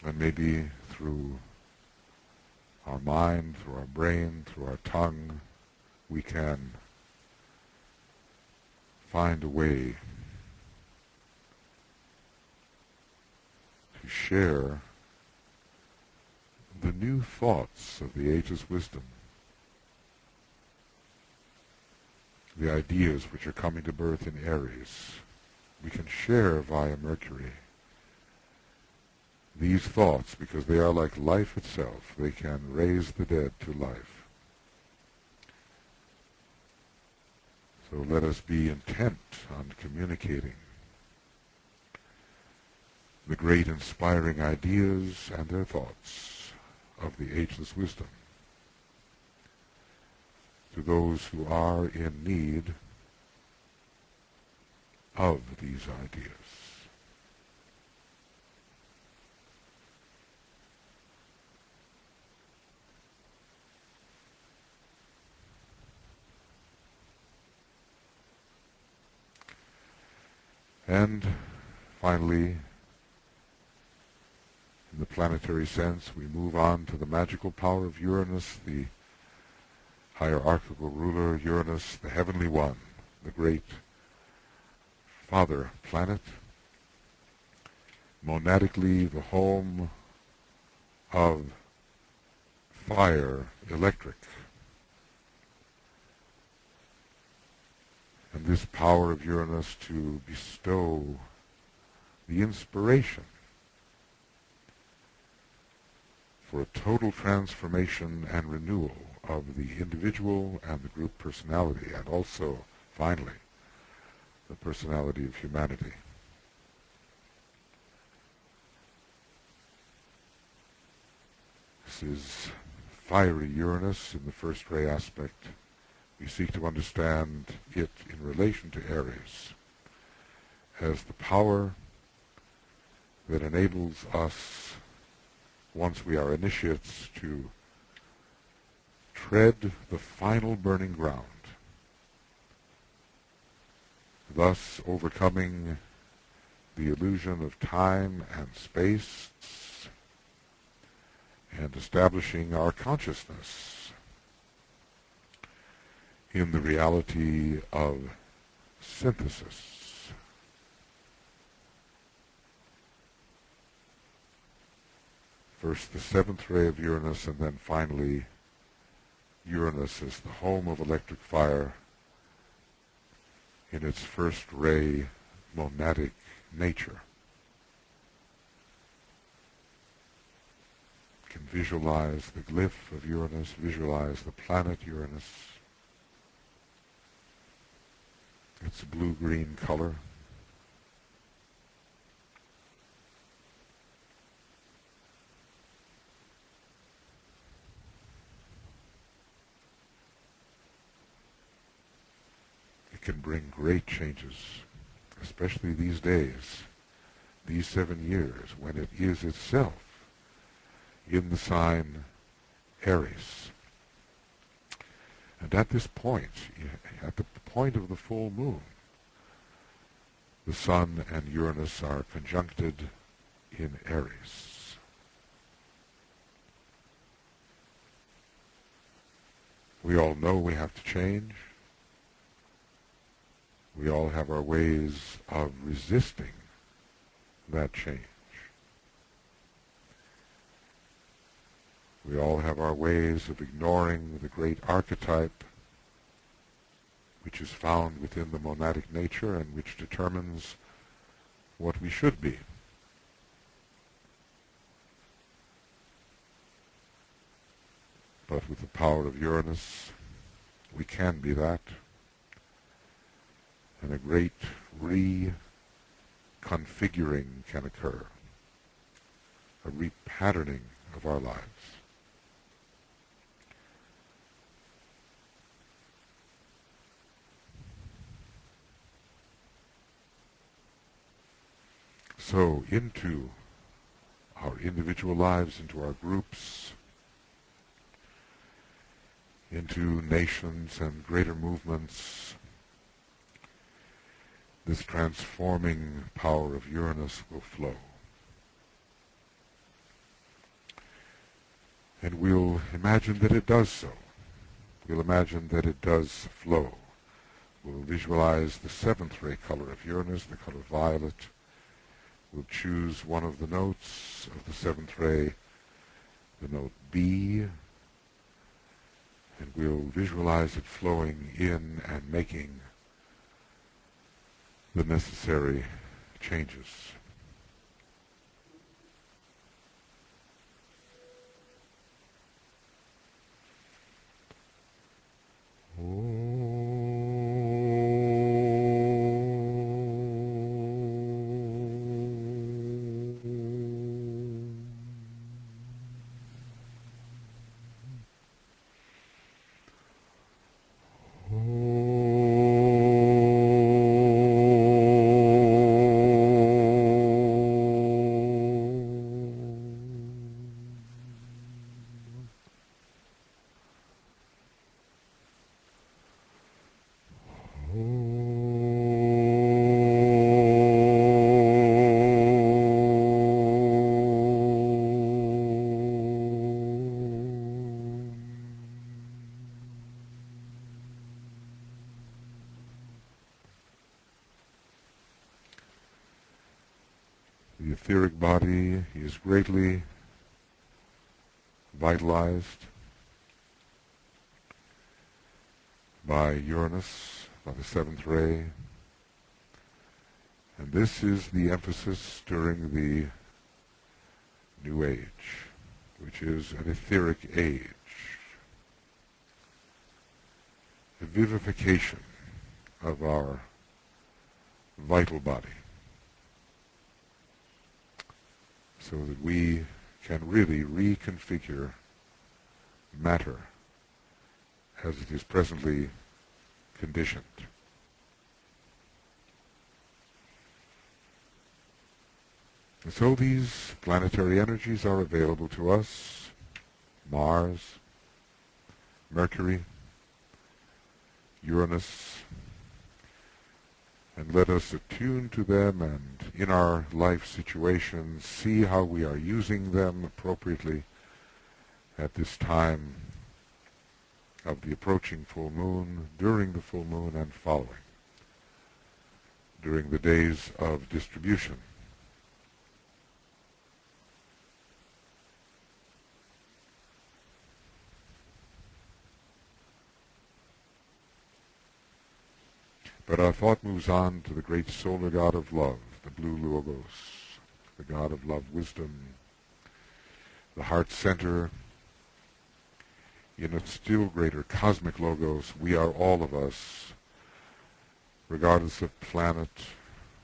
And maybe through our mind, through our brain, through our tongue, we can find a way to share the new thoughts of the ageless wisdom, the ideas which are coming to birth in Aries, we can share via Mercury. These thoughts, because they are like life itself, they can raise the dead to life. So let us be intent on communicating the great inspiring ideas and their thoughts of the ageless wisdom to those who are in need of these ideas. And finally, in the planetary sense, we move on to the magical power of Uranus, the hierarchical ruler, Uranus, the heavenly one, the great father planet, monadically the home of fire, electric. And this power of Uranus to bestow the inspiration for a total transformation and renewal of the individual and the group personality, and also, finally, the personality of humanity. This is fiery Uranus in the first ray aspect. We seek to understand it in relation to Aries as the power that enables us, once we are initiates, to tread the final burning ground, thus overcoming the illusion of time and space and establishing our consciousness in the reality of synthesis. First the seventh ray of Uranus, and then finally Uranus is the home of electric fire in its first ray monadic nature. You can visualize the glyph of Uranus, visualize the planet Uranus, its blue-green color. It can bring great changes, especially these days, these 7 years, when it is itself in the sign Aries. And at this point, at the point of the full moon, the Sun and Uranus are conjuncted in Aries. We all know we have to change. We all have our ways of resisting that change. We all have our ways of ignoring the great archetype which is found within the monadic nature and which determines what we should be. But with the power of Uranus, we can be that, and a great reconfiguring can occur, a repatterning of our lives. So into our individual lives, into our groups, into nations and greater movements, this transforming power of Uranus will flow. And we'll imagine that it does so. We'll imagine that it does flow. We'll visualize the seventh ray color of Uranus, the color violet. We'll choose one of the notes of the seventh ray the note B, and we'll visualize it flowing in and making the necessary changes. The etheric body is greatly vitalized by Uranus, by the seventh ray. And this is the emphasis during the New Age, which is an etheric age. A vivification of our vital body, so that we can really reconfigure matter as it is presently conditioned. And so these planetary energies are available to us: Mars, Mercury, Uranus, and let us attune to them and in our life situations see how we are using them appropriately at this time of the approaching full moon, during the full moon and following, during the days of distribution. But our thought moves on to the great solar god of love, the blue Logos, the god of love, wisdom, the heart center. In its still greater cosmic Logos, we are all of us, regardless of planet,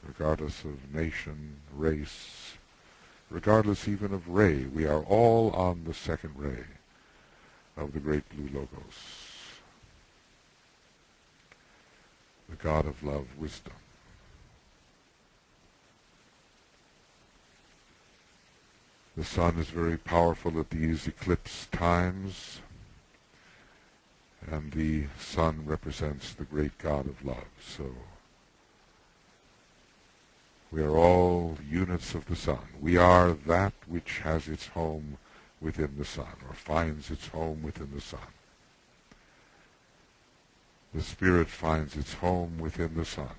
regardless of nation, race, regardless even of ray. We are all on the second ray of the great blue Logos, the god of love, wisdom. The sun is very powerful at these eclipse times, and the sun represents the great god of love. So we are all units of the sun. We are that which has its home within the sun, or finds its home within the sun. The spirit finds its home within the sun.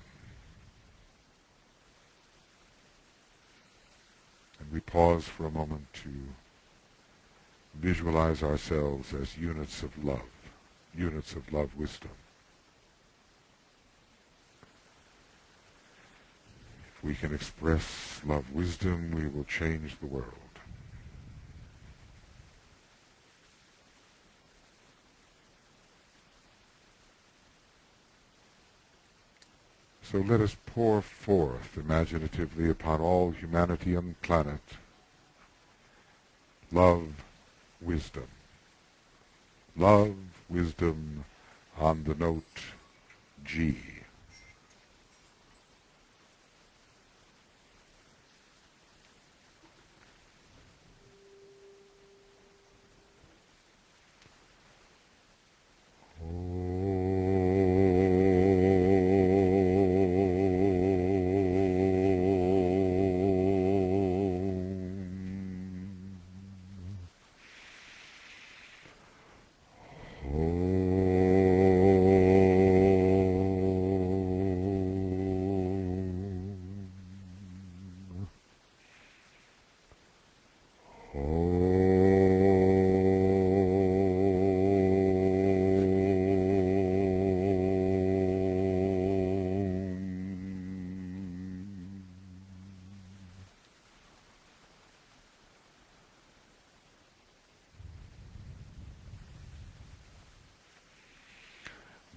And we pause for a moment to visualize ourselves as units of love wisdom. If we can express love wisdom, we will change the world. So let us pour forth imaginatively upon all humanity on the planet love, wisdom. Love, wisdom on the note G.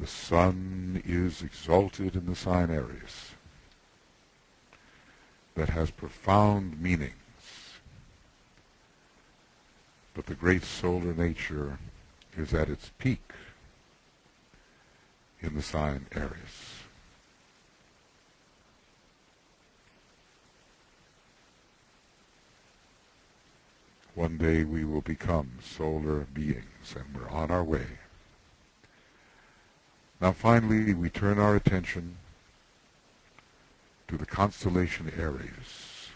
The sun is exalted in the sign Aries. That has profound meanings. But the great solar nature is at its peak in the sign Aries. One day we will become solar beings, and we're on our way. Now finally, we turn our attention to the constellation Aries.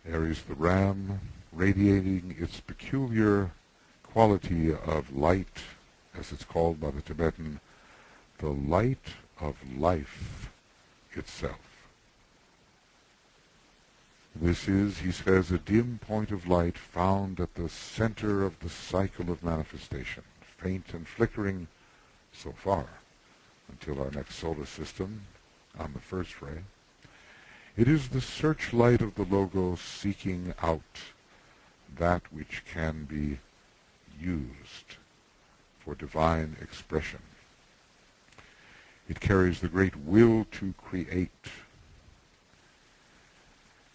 Aries the ram, radiating its peculiar quality of light, as it's called by the Tibetan, the light of life itself. This is, he says, a dim point of light found at the center of the cycle of manifestation, faint and flickering so far, until our next solar system on the first ray. It is the searchlight of the Logos seeking out that which can be used for divine expression. It carries the great will to create.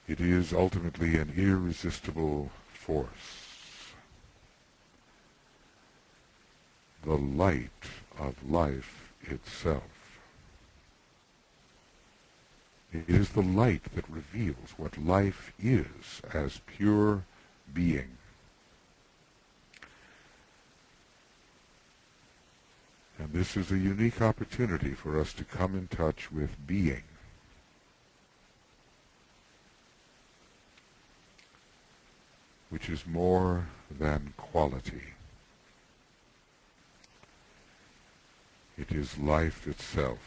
It is ultimately an irresistible force. The light of life itself. It is the light that reveals what life is as pure being. And this is a unique opportunity for us to come in touch with being. Which is more than quality. It is life itself.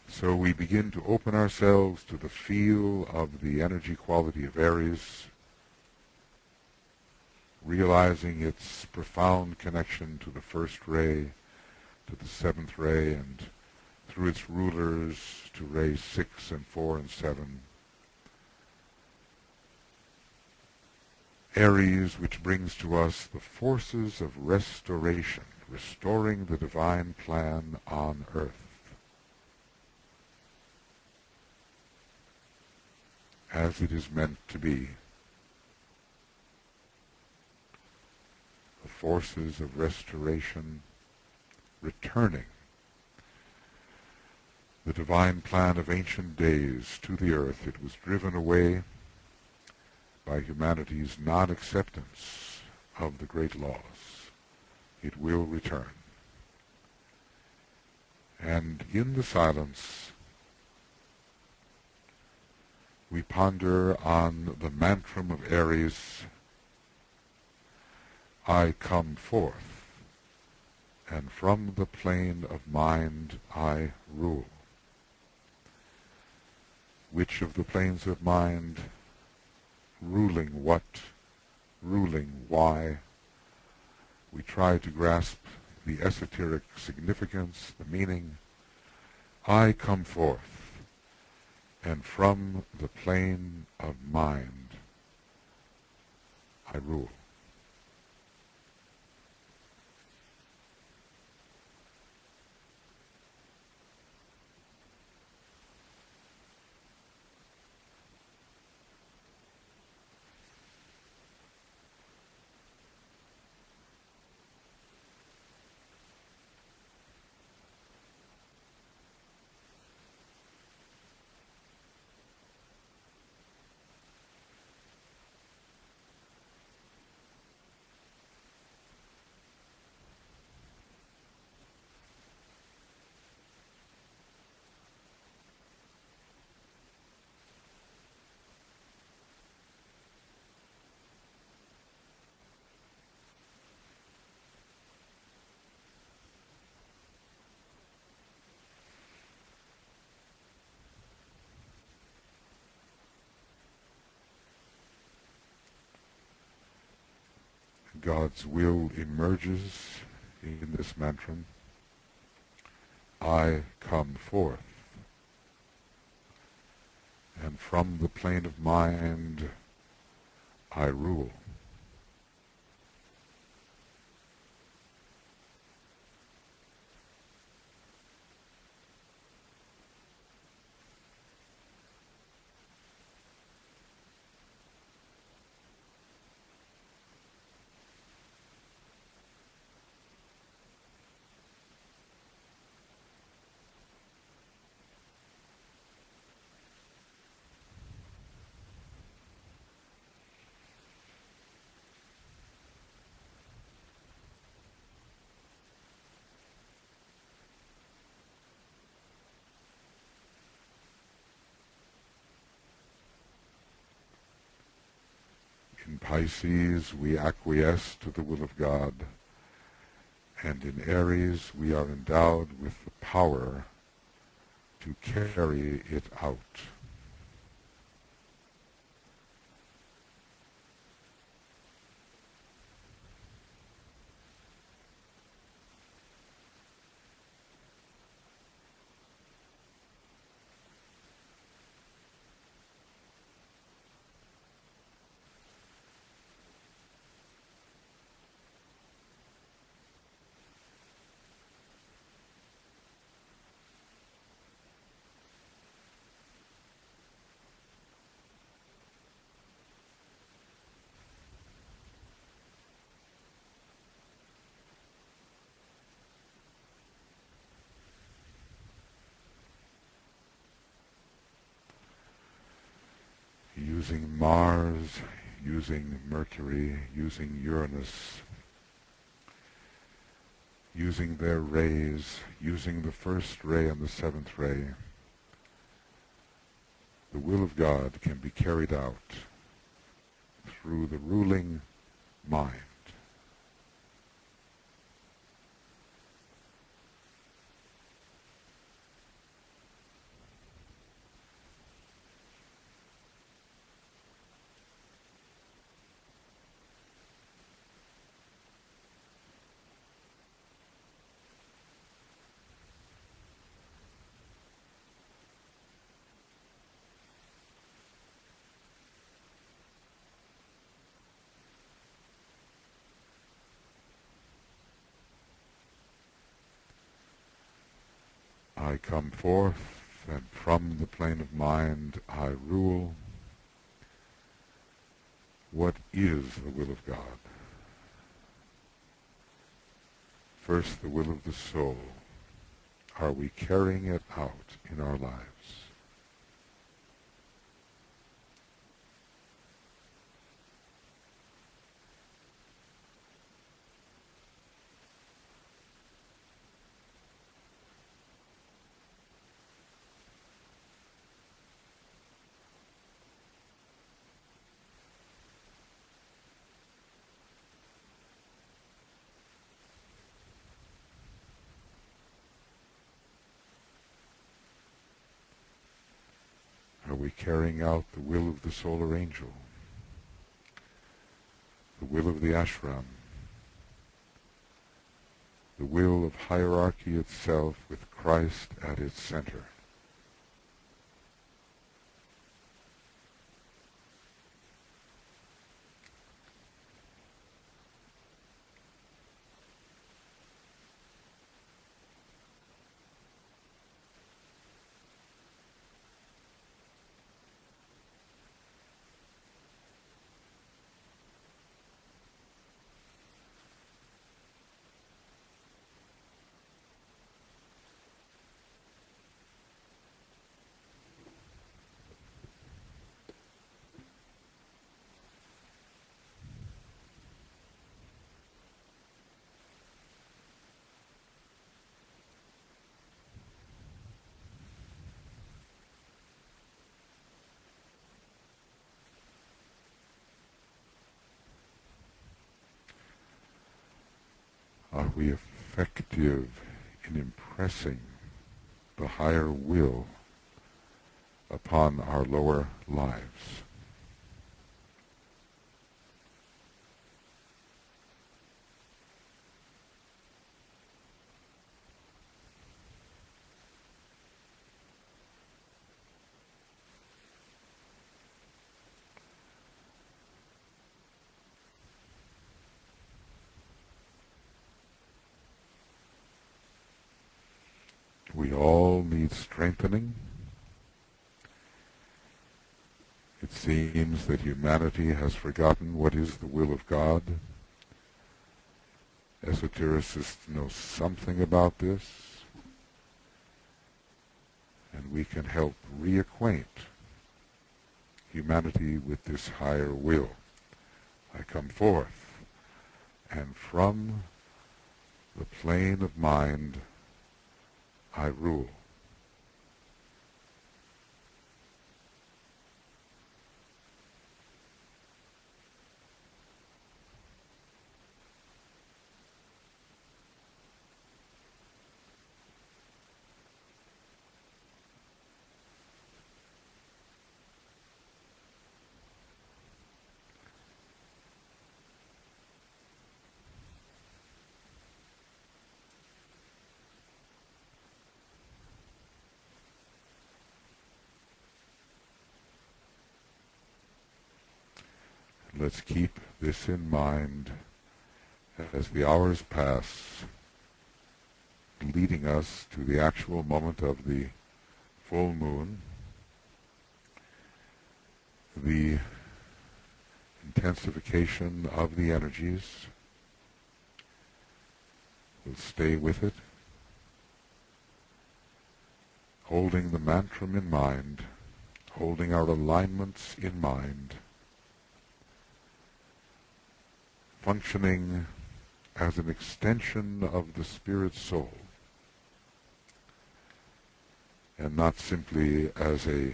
So we begin to open ourselves to the feel of the energy quality of Aries, realizing its profound connection to the first ray, to the seventh ray, and through its rulers to rays 6 and 4 and 7. Aries, which brings to us the forces of restoration, restoring the divine plan on earth. As it is meant to be. The forces of restoration returning the divine plan of ancient days to the earth. It was driven away by humanity's non-acceptance of the great laws. It will return. And in the silence, we ponder on the mantram of Aries, I come forth, and from the plane of mind I rule. Which of the planes of mind, ruling what, ruling why? We try to grasp the esoteric significance, the meaning. I come forth, and from the plane of mind I rule. God's will emerges in this mantram. I come forth, and from the plane of mind I rule. In Pisces, we acquiesce to the will of God, and in Aries, we are endowed with the power to carry it out. Using Mars, using Mercury, using Uranus, using their rays, using the first ray and the seventh ray, the will of God can be carried out through the ruling mind. I come forth, and from the plane of mind I rule. What is the will of God? First, the will of the soul. Are we carrying it out in our lives? Are we carrying out the will of the solar angel, the will of the ashram, the will of hierarchy itself with Christ at its center? Are we effective in impressing the higher will upon our lower lives? needs strengthening. It seems that humanity has forgotten what is the will of God. Esotericists know something about this, and we can help reacquaint humanity with this higher will. I come forth, and from the plane of mind I rule. Let's keep this in mind as the hours pass, leading us to the actual moment of the full moon, the intensification of the energies. We'll stay with it, holding the mantram in mind, holding our alignments in mind, functioning as an extension of the spirit soul, and not simply as a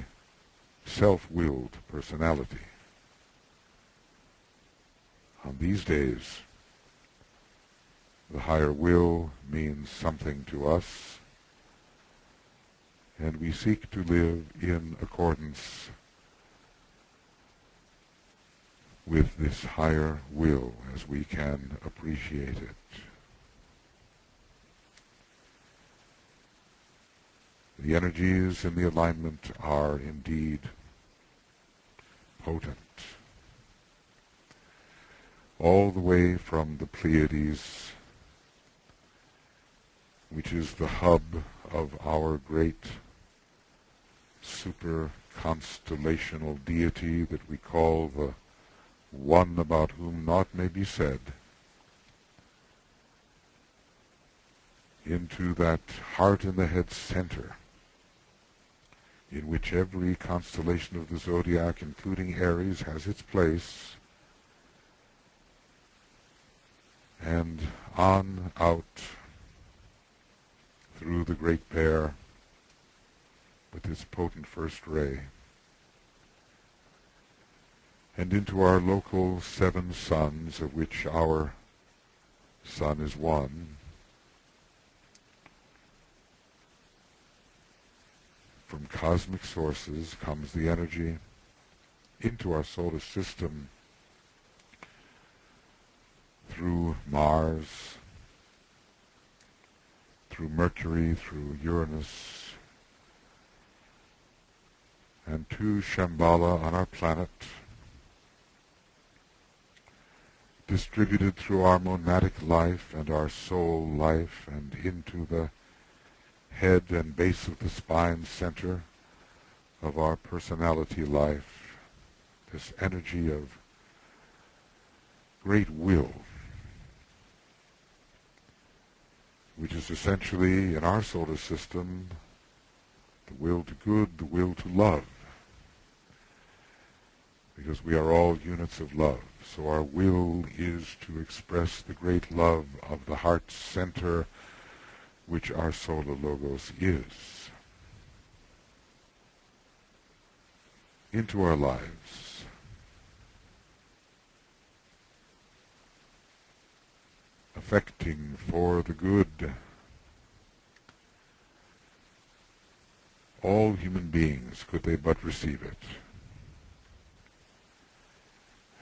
self-willed personality. On these days, the higher will means something to us, and we seek to live in accordance with this higher will as we can appreciate it. The energies in the alignment are indeed potent. All the way from the Pleiades, which is the hub of our great super constellational deity that we call the one about whom naught may be said, into that heart in the head center, in which every constellation of the zodiac, including Aries, has its place, and on out through the great pair with its potent first ray, and into our local 7 suns, of which our sun is one. From cosmic sources comes the energy into our solar system through Mars, through Mercury, through Uranus, and to Shambhala on our planet, distributed through our monadic life and our soul life, and into the head and base of the spine center of our personality life, this energy of great will, which is essentially, in our solar system, the will to good, the will to love, because we are all units of love. So our will is to express the great love of the heart center, which our solar logos is, into our lives. Affecting for the good all human beings, could they but receive it.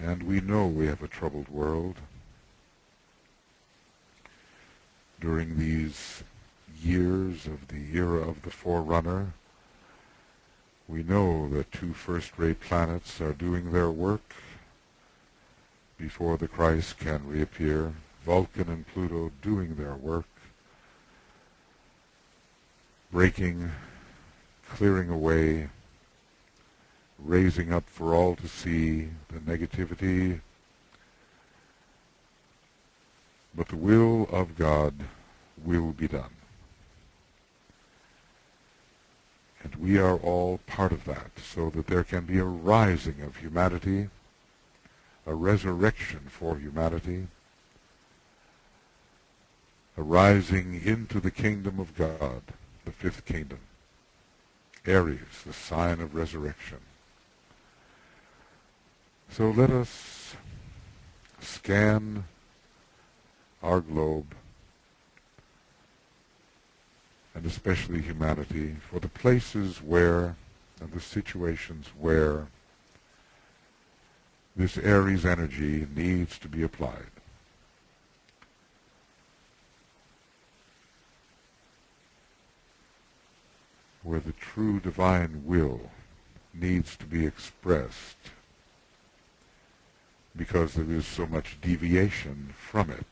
And we know we have a troubled world. During these years of the era of the Forerunner, we know that 2 first-rate planets are doing their work before the Christ can reappear. Vulcan and Pluto doing their work, breaking clearing away, raising up for all to see the negativity. But the will of God will be done. And we are all part of that, so that there can be a rising of humanity, a resurrection for humanity, a rising into the kingdom of God, the fifth kingdom. Aries, the sign of resurrection. So let us scan our globe, and especially humanity, for the places where, and the situations where, this Aries energy needs to be applied. Where the true divine will needs to be expressed, because there is so much deviation from it.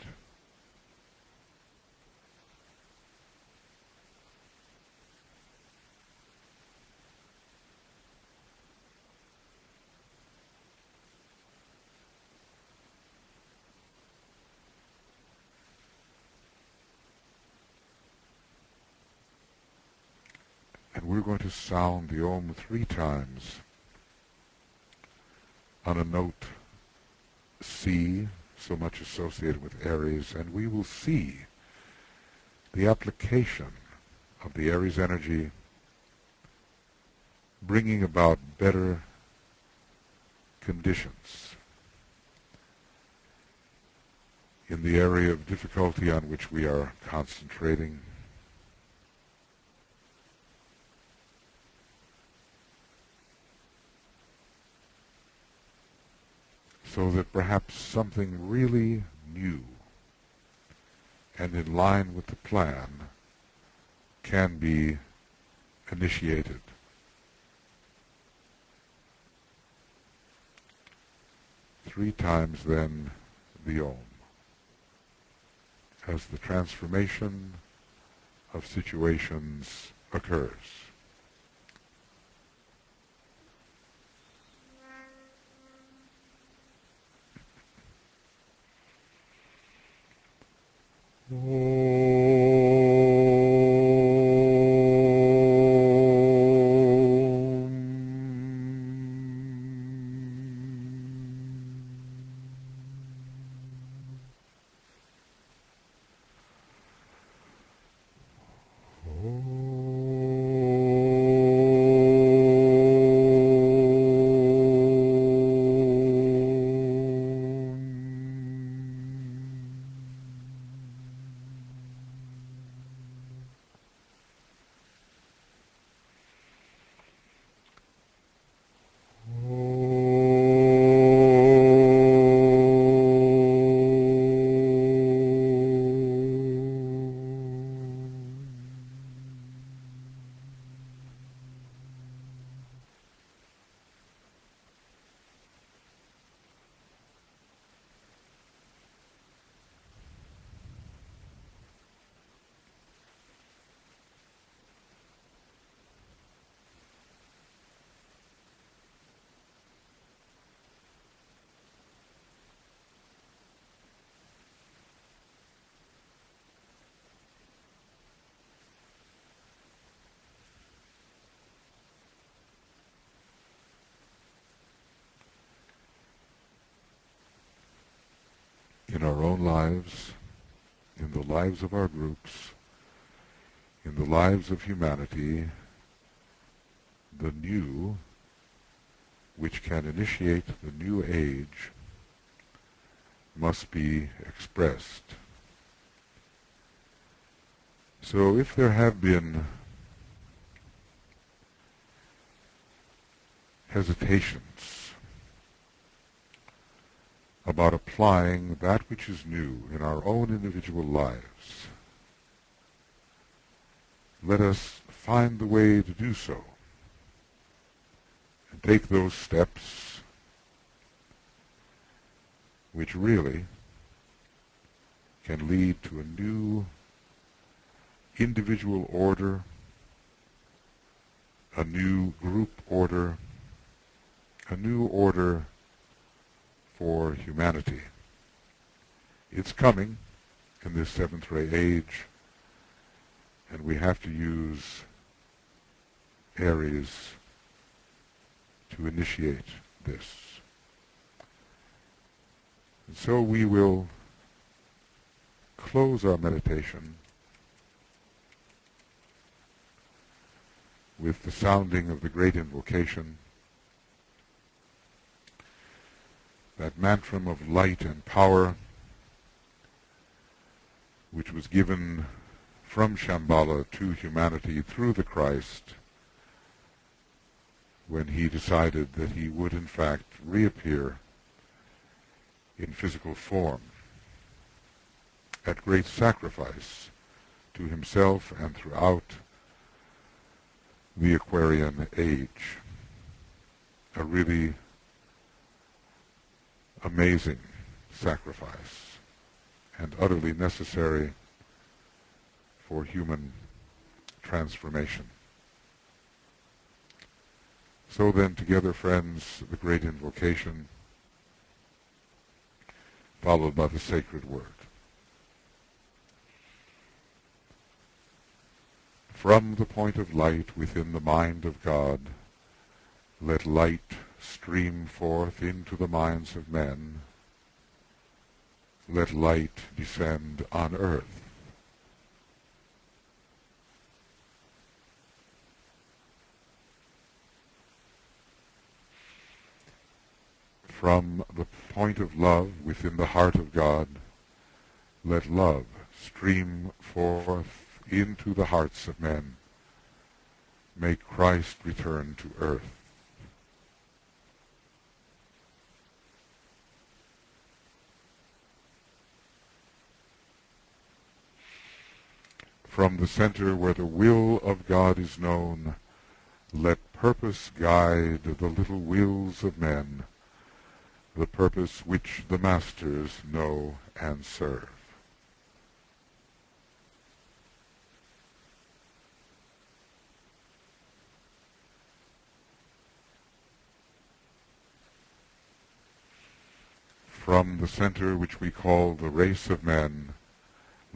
And we're going to sound the Om 3 times on a note C, so much associated with Aries, and we will see the application of the Aries energy bringing about better conditions in the area of difficulty on which we are concentrating. So that perhaps something really new and in line with the plan can be initiated. Three times then the Om, as the transformation of situations occurs. In our own lives, in the lives of our groups, in the lives of humanity, the new, which can initiate the new age, must be expressed. So if there have been hesitations about applying that which is new in our own individual lives, let us find the way to do so and take those steps which really can lead to a new individual order, a new group order, a new order for humanity. It's coming in this seventh ray age, and we have to use Aries to initiate this. And so we will close our meditation with the sounding of the great invocation, that mantram of light and power which was given from Shambhala to humanity through the Christ when he decided that he would in fact reappear in physical form at great sacrifice to himself and throughout the Aquarian age. A really amazing sacrifice and utterly necessary for human transformation. So then, together, friends, the great invocation, followed by the sacred word. From the point of light within the mind of God, let light stream forth into the minds of men. Let light descend on earth. From the point of love within the heart of God, let love stream forth into the hearts of men. May Christ return to earth. From the center where the will of God is known, let purpose guide the little wills of men, the purpose which the masters know and serve. From the center which we call the race of men,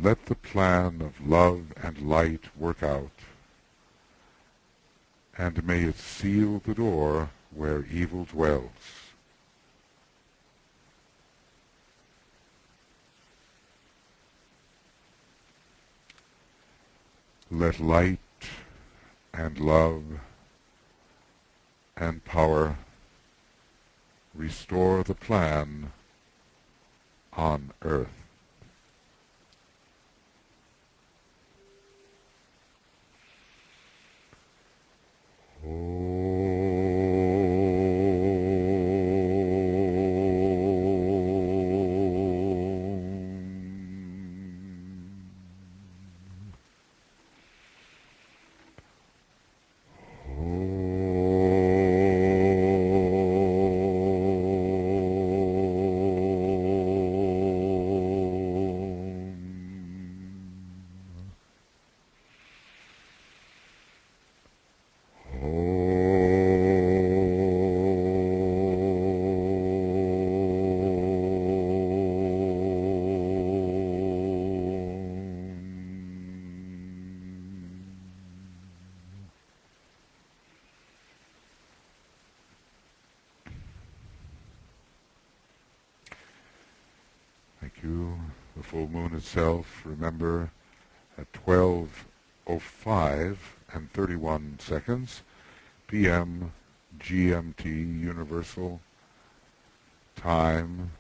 let the plan of love and light work out, and may it seal the door where evil dwells. Let light and love and power restore the plan on earth. Thank you. The full moon itself, remember, at 12:05 and 31 seconds p.m. GMT Universal Time.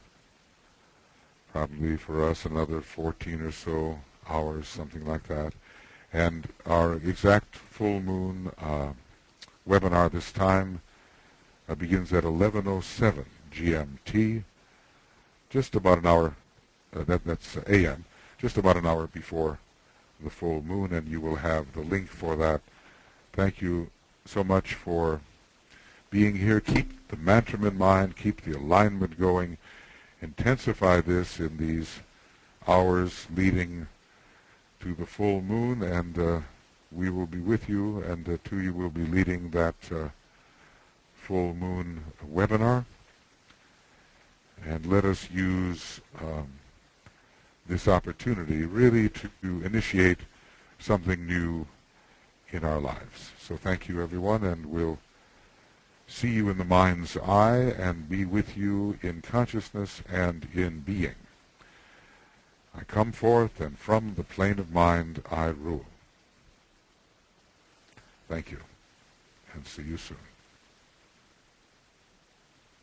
Probably for us another 14 or so hours, something like that. And our exact full moon webinar this time begins at 11:07 GMT, just about an hour. That's AM, just about an hour before the full moon, and you will have the link for that. Thank you so much for being here. Keep the mantram in mind, keep the alignment going, intensify this in these hours leading to the full moon, and we will be with you, and the two of you will be leading that full moon webinar. And let us use this opportunity really to initiate something new in our lives. So thank you, everyone, and we'll see you in the mind's eye and be with you in consciousness and in being. I come forth, and from the plane of mind I rule. Thank you, and see you soon.